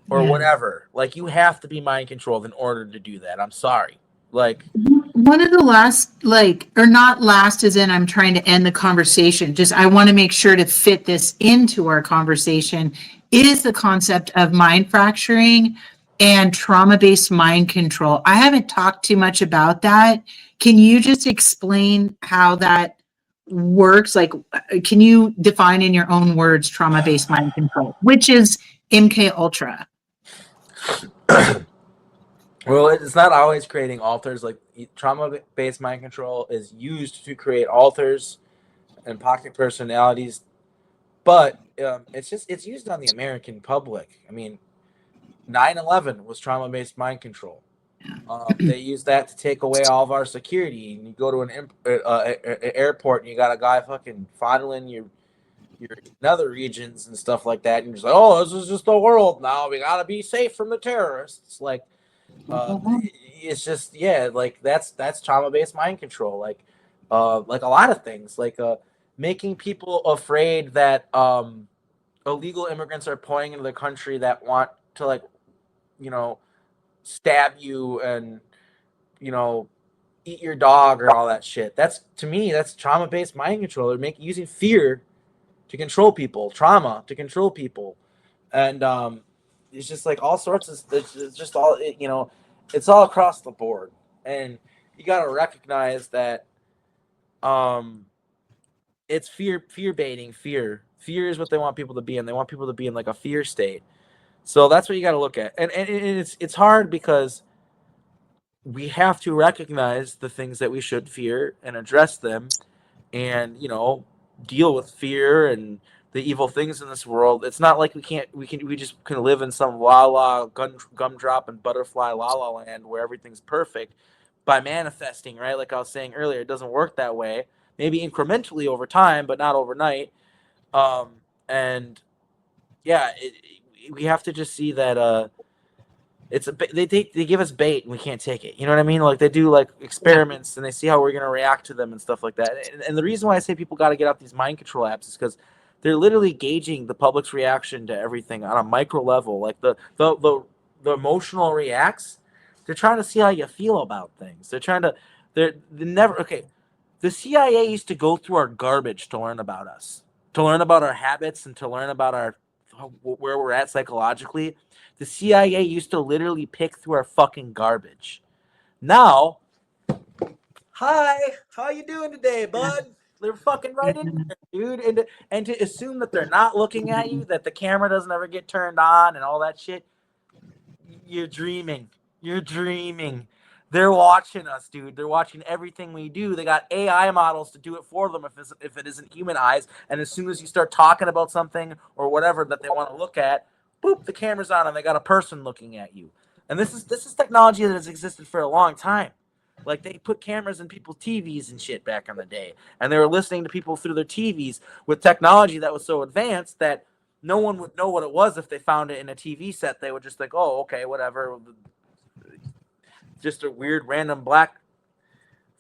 or Yeah. whatever. Like, you have to be mind controlled in order to do that. I'm sorry. Like, One of the last, like, or not last, as in I'm trying to end the conversation, just I want to make sure to fit this into our conversation, is the concept of mind fracturing and trauma-based mind control. I haven't talked too much about that. Can you just explain how that works? Like, can you define in your own words trauma-based mind control, which is MK Ultra? well, it's not always creating alters. Like, trauma-based mind control is used to create alters and pocket personalities, but it's used on the American public. I mean, 9/11 was trauma-based mind control. They use that to take away all of our security. And you go to an airport and you got a guy fucking fondling your nether regions and stuff like that, and you're just like, oh, this is just the world now. We gotta be safe from the terrorists. Like, it's just, yeah, like that's trauma-based mind control. Like a lot of things, like making people afraid that illegal immigrants are pouring into the country that want to, like, you know stab you and you know eat your dog or all that shit. That's, to me, that's trauma-based mind control. They're using fear to control people, trauma to control people, and it's just like all sorts of. It's just all it's all across the board, and you got to recognize that it's fear baiting. Fear is what they want people to be in. They want people to be in like a fear state. So that's what you got to look at, and it's hard because we have to recognize the things that we should fear and address them, and deal with fear and the evil things in this world. It's not like we just can live in some la la gumdrop and butterfly la la land where everything's perfect by manifesting, right? Like I was saying earlier, it doesn't work that way. Maybe incrementally over time, but not overnight. And yeah, we have to just see that they give us bait and we can't take it. You know what I mean? Like, they do like experiments and they see how we're gonna react to them and stuff like that. And the reason why I say people got to get off these mind control apps is because they're literally gauging the public's reaction to everything on a micro level. Like the emotional reacts. They're trying to see how you feel about things. They're never okay. The CIA used to go through our garbage to learn about us, to learn about our habits, and to learn about where we're at psychologically. The CIA used to literally pick through our fucking garbage. Now, hi, how you doing today, bud? They're fucking right in there, dude. And to assume that they're not looking at you, that the camera doesn't ever get turned on and all that shit, you're dreaming. You're dreaming. They're watching us, dude. They're watching everything we do. They got AI models to do it for them if it isn't human eyes. And as soon as you start talking about something or whatever that they want to look at, boop, the camera's on and they got a person looking at you. And this is technology that has existed for a long time. Like, they put cameras in people's TVs and shit back in the day, and they were listening to people through their TVs with technology that was so advanced that no one would know what it was if they found it in a TV set. They would just like, oh, okay, whatever, just a weird random black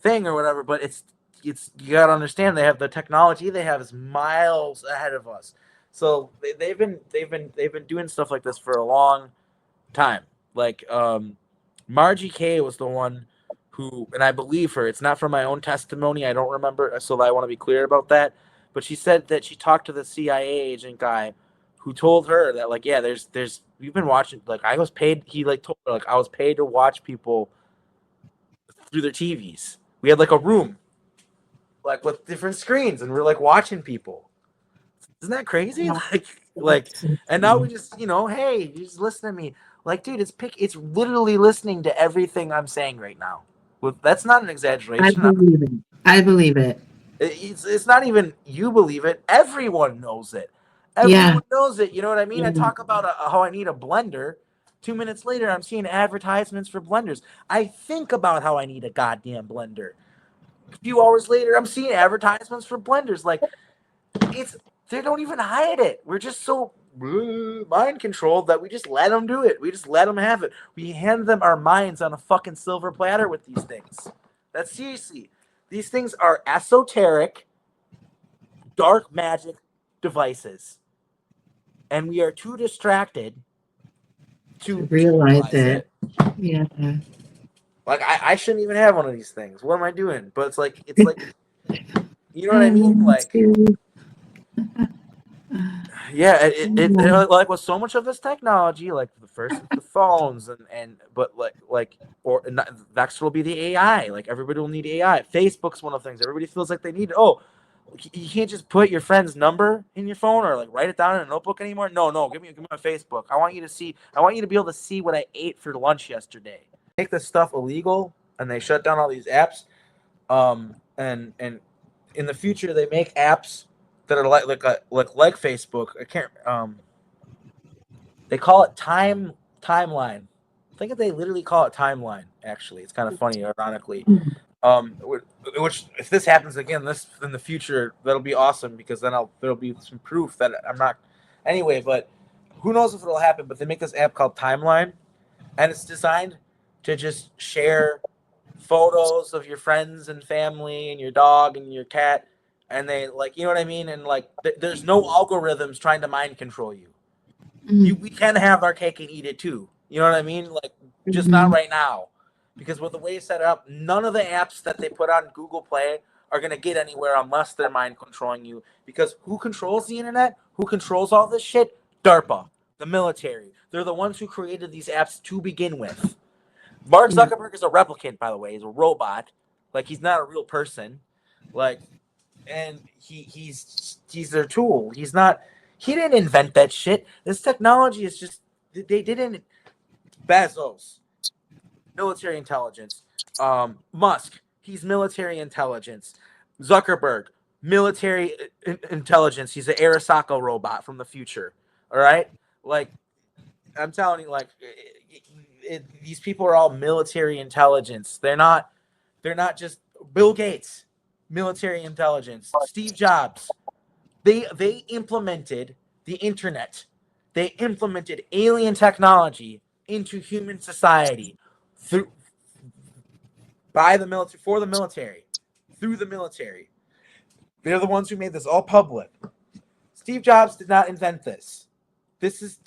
thing or whatever. But it's you gotta understand, they have the technology they have is miles ahead of us. So they've been doing stuff like this for a long time. Like Margie K was the one who, and I believe her. It's not from my own testimony. I don't remember, so I want to be clear about that. But she said that she talked to the CIA agent guy who told her that, like, yeah, there's we've been watching, like, I was paid. He like told her, like, I was paid to watch people through their TVs. We had like a room, like with different screens, and we're like watching people. Isn't that crazy? Like, and now we just, hey, you just listen to me. Like, dude, it's literally listening to everything I'm saying right now. Well, that's not an I exaggeration. believe it. I believe it. It's not even you believe it. Everyone knows it. Yeah. Everyone knows it. You know what I mean? I Yeah. talk about how I need a blender. 2 minutes later, I'm seeing advertisements for blenders. I think about how I need a goddamn blender. A few hours later, I'm seeing advertisements for blenders. Like, they don't even hide it. We're just so mind controlled that we just let them do it. We just let them have it. We hand them our minds on a fucking silver platter with these things. That's seriously. These things are esoteric, dark magic devices. And we are too distracted to Realize realize it. Yeah. Like, I shouldn't even have one of these things. What am I doing? But it's like, you know what I mean? Like, yeah, it like with so much of this technology, like the first the phones but or next will be the AI. Like, everybody will need AI. Facebook's one of the things everybody feels like they need. Oh, you can't just put your friend's number in your phone or like write it down in a notebook anymore. No, give me my Facebook. I want you to be able to see what I ate for lunch yesterday. Make this stuff illegal, and they shut down all these apps. And in the future they make apps that are like Facebook. I can't. They call it timeline. I think they literally call it timeline. Actually, it's kind of funny, ironically. Which, if this happens again, in the future, that'll be awesome, because then there'll be some proof that I'm not. Anyway, but who knows if it'll happen? But they make this app called Timeline, and it's designed to just share photos of your friends and family and your dog and your cat, and they, like, you know what I mean, and like there's no algorithms trying to mind control you. We can have our cake and eat it too, you know what I mean, like, just not right now, because with the way it's set up, none of the apps that they put on Google Play are going to get anywhere unless they're mind controlling you, because who controls the internet, who controls all this shit? DARPA, the military. They're the ones who created these apps to begin with. Mark Zuckerberg is a replicant, by the way. He's a robot. Like, he's not a real person. Like, and he's their tool. He didn't invent that shit. This technology is just, they didn't. Bezos, military intelligence. Musk, he's military intelligence. Zuckerberg, military intelligence. He's an Arasaka robot from the future. All right? Like, I'm telling you, like, these people are all military intelligence. They're not just Bill Gates, military intelligence. Steve Jobs, they implemented the internet. They implemented alien technology into human society by the military, for the military, through the military. They're the ones who made this all public. Steve Jobs did not invent this. This is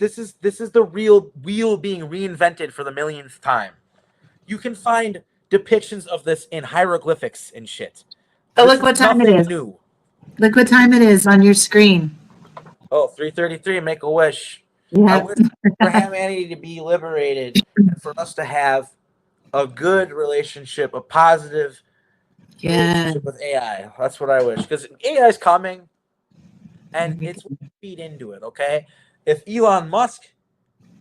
the real wheel being reinvented for the millionth time. You can find depictions of this in hieroglyphics and shit. Oh, look what time it is. New. Look what time it is on your screen. Oh, 3:33, make a wish. Yeah. I wish for humanity to be liberated and for us to have a good relationship, a positive relationship with AI. That's what I wish, because AI is coming, and it's feed into it, okay? If Elon Musk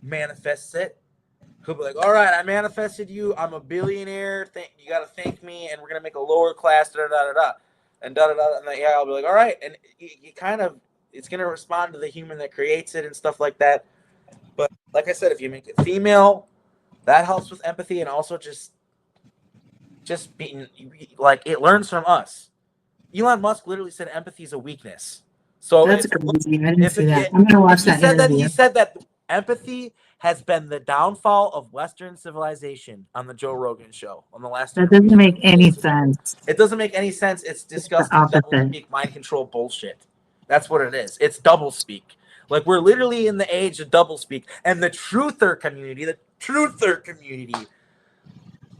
manifests it, he'll be like, all right, I manifested you. I'm a billionaire. You got to thank me, and we're going to make a lower class, da-da-da-da-da. And da-da-da, and the AI will be like, all right. And it's going to respond to the human that creates it and stuff like that. But like I said, if you make it female, that helps with empathy, and also just being, like, it learns from us. Elon Musk literally said empathy is a weakness. So that's crazy. I didn't see that. I'm gonna watch that interview. He said that empathy has been the downfall of Western civilization on the Joe Rogan show on the last. That doesn't make any sense. It doesn't make any sense. It's disgusting. Double-speak, mind control bullshit. That's what it is. It's doublespeak. Like, we're literally in the age of doublespeak, and the truther community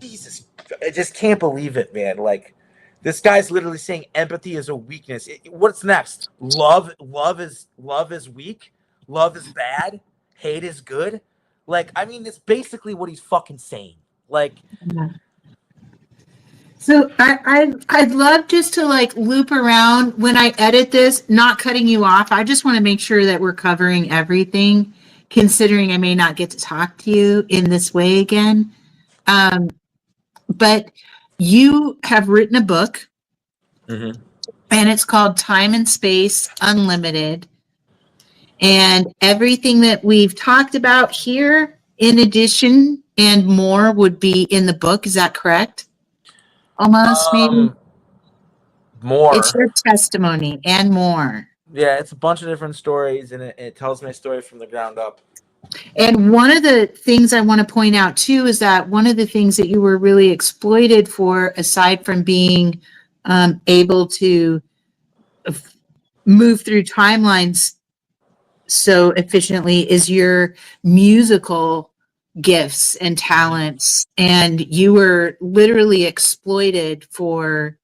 Jesus, I just can't believe it, man. Like, this guy's literally saying empathy is a weakness. What's next? Love is weak. Love is bad. Hate is good. Like, I mean, it's basically what he's fucking saying. Like, So I'd love just to like loop around when I edit this, not cutting you off. I just want to make sure that we're covering everything, considering I may not get to talk to you in this way again. But you have written a book, and it's called Time and Space Unlimited. And everything that we've talked about here, in addition and more, would be in the book. Is that correct? Almost, maybe. more. It's your testimony and more. Yeah, it's a bunch of different stories, and it tells my story from the ground up. And one of the things I want to point out too is that one of the things that you were really exploited for, aside from being able to move through timelines so efficiently, is your musical gifts and talents. And you were literally exploited for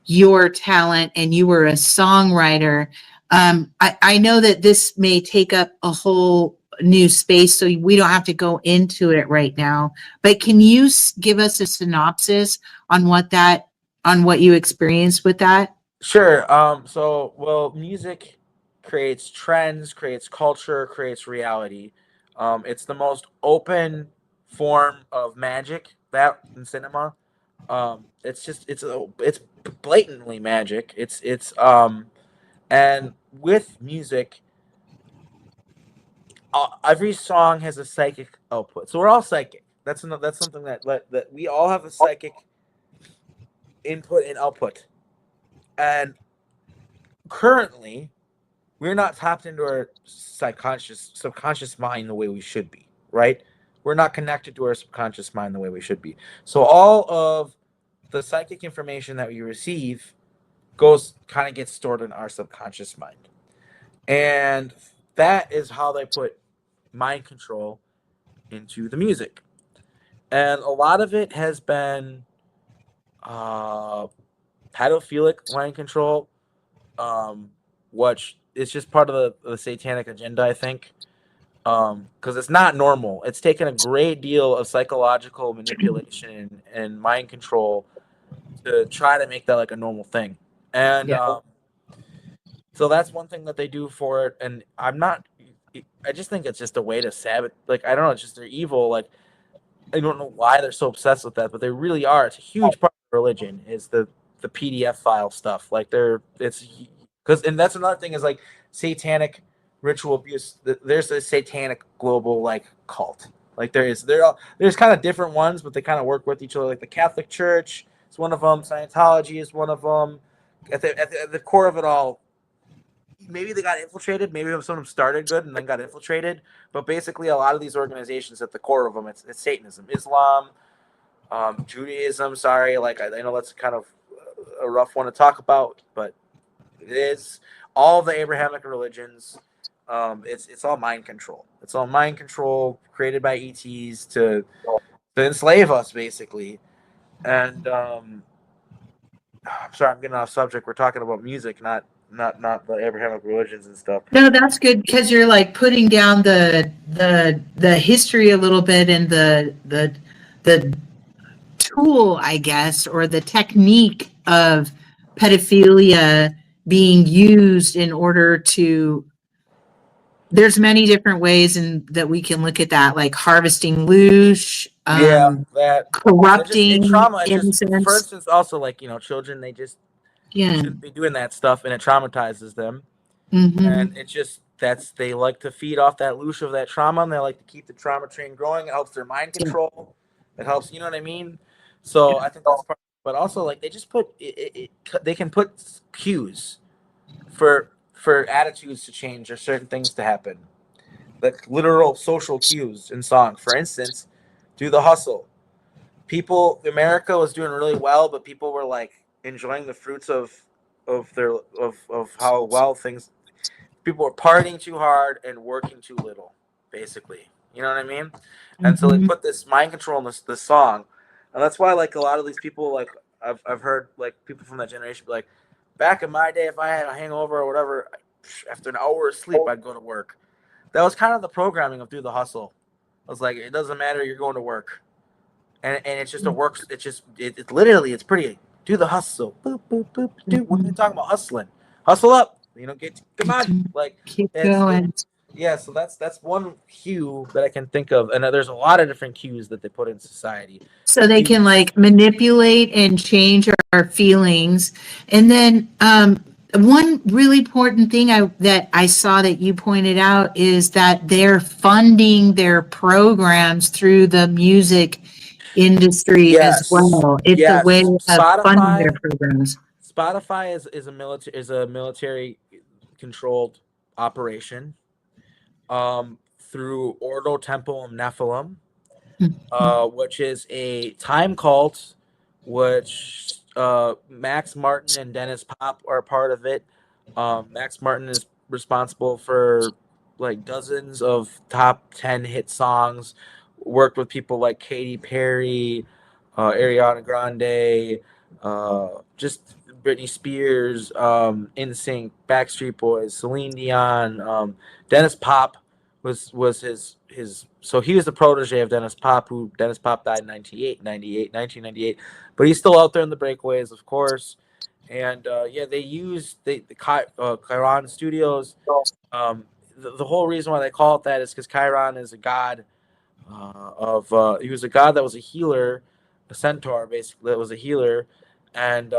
your talent, and you were a songwriter. I know that this may take up a whole new space, so we don't have to go into it right now, but can you give us a synopsis on what you experienced with that? Sure. Well, music creates trends, creates culture, creates reality. It's the most open form of magic that in cinema. It's blatantly magic. And with music, every song has a psychic output. So we're all psychic. That's something that we all have a psychic input and output. And currently, we're not tapped into our subconscious mind the way we should be, right? We're not connected to our subconscious mind the way we should be. So all of the psychic information that we receive gets stored in our subconscious mind. And that is how they put mind control into the music. And a lot of it has been pedophilic mind control, which is just part of the satanic agenda, I think. Because it's not normal. It's taken a great deal of psychological manipulation and mind control to try to make that like a normal thing. And so that's one thing that they do for it. And I just think it's just a way to sabotage. Like, I don't know, it's just they're evil. Like, I don't know why they're so obsessed with that, but they really are. It's a huge part of religion is the PDF file stuff. Like, and that's another thing is like satanic ritual abuse. There's a satanic global like cult. Like there's kind of different ones, but they kind of work with each other. Like the Catholic Church is one of them. Scientology is one of them. At the core of it all, maybe they got infiltrated. Maybe some of them started good and then got infiltrated. But basically, a lot of these organizations at the core of them, it's Satanism, Islam, Judaism. Sorry, like I know that's kind of a rough one to talk about, but it is all the Abrahamic religions. It's all mind control. It's all mind control created by ETs to enslave us, basically. And I'm sorry, I'm getting off subject. We're talking about music, not the Abrahamic religions and stuff. No, that's good because you're like putting down the history a little bit and the tool, I guess, or the technique of pedophilia being used in order to. There's many different ways that we can look at that, like harvesting loosh, that corrupting trauma. innocence. For instance, also like children, they just shouldn't be doing that stuff, and it traumatizes them. And it's just they like to feed off that loosh of that trauma, and they like to keep the trauma train growing. It helps their mind control. It helps, you know what I mean? So I think that's part. But also, like they just put they can put cues for attitudes to change or certain things to happen, like literal social cues in song. For instance, do the hustle. America was doing really well, but people were like enjoying the fruits of how well things. People were partying too hard and working too little, basically. You know what I mean? And so they put this mind control in this song, And that's why like a lot of these people, like I've heard like people from that generation be like, back in my day, if I had a hangover or whatever, after an hour of sleep, I'd go to work. That was kind of the programming of Do the Hustle. I was like, it doesn't matter, you're going to work. And it's just a works. It's just it literally it's pretty. Do the hustle. Boop boop boop. Do what are you talking about? Hustling. Hustle up. Come on. Like Keep it's going. yeah. So that's one cue that I can think of, and there's a lot of different cues that they put in society. So they can like manipulate and change our feelings. And then one really important thing that I saw that you pointed out is that they're funding their programs through the music industry as Yes. well. It's a way Yes. of funding their Spotify. programs. Spotify is a military controlled operation. Through Ordo Temple Nephilim, which is a time cult, which Max Martin and Dennis Pop are part of it. Max Martin is responsible for like dozens of top 10 hit songs, worked with people like Katy Perry, Ariana Grande, just Britney Spears, NSYNC, Backstreet Boys, Celine Dion, Dennis Pop was his so he was the protege of Dennis Pop, who Dennis Pop died in 1998, but he's still out there in the breakaways, of course. And yeah, they use the Chiron Studios. The whole reason why they call it that is because Chiron is a god he was a god that was a healer, a centaur basically that was a healer, and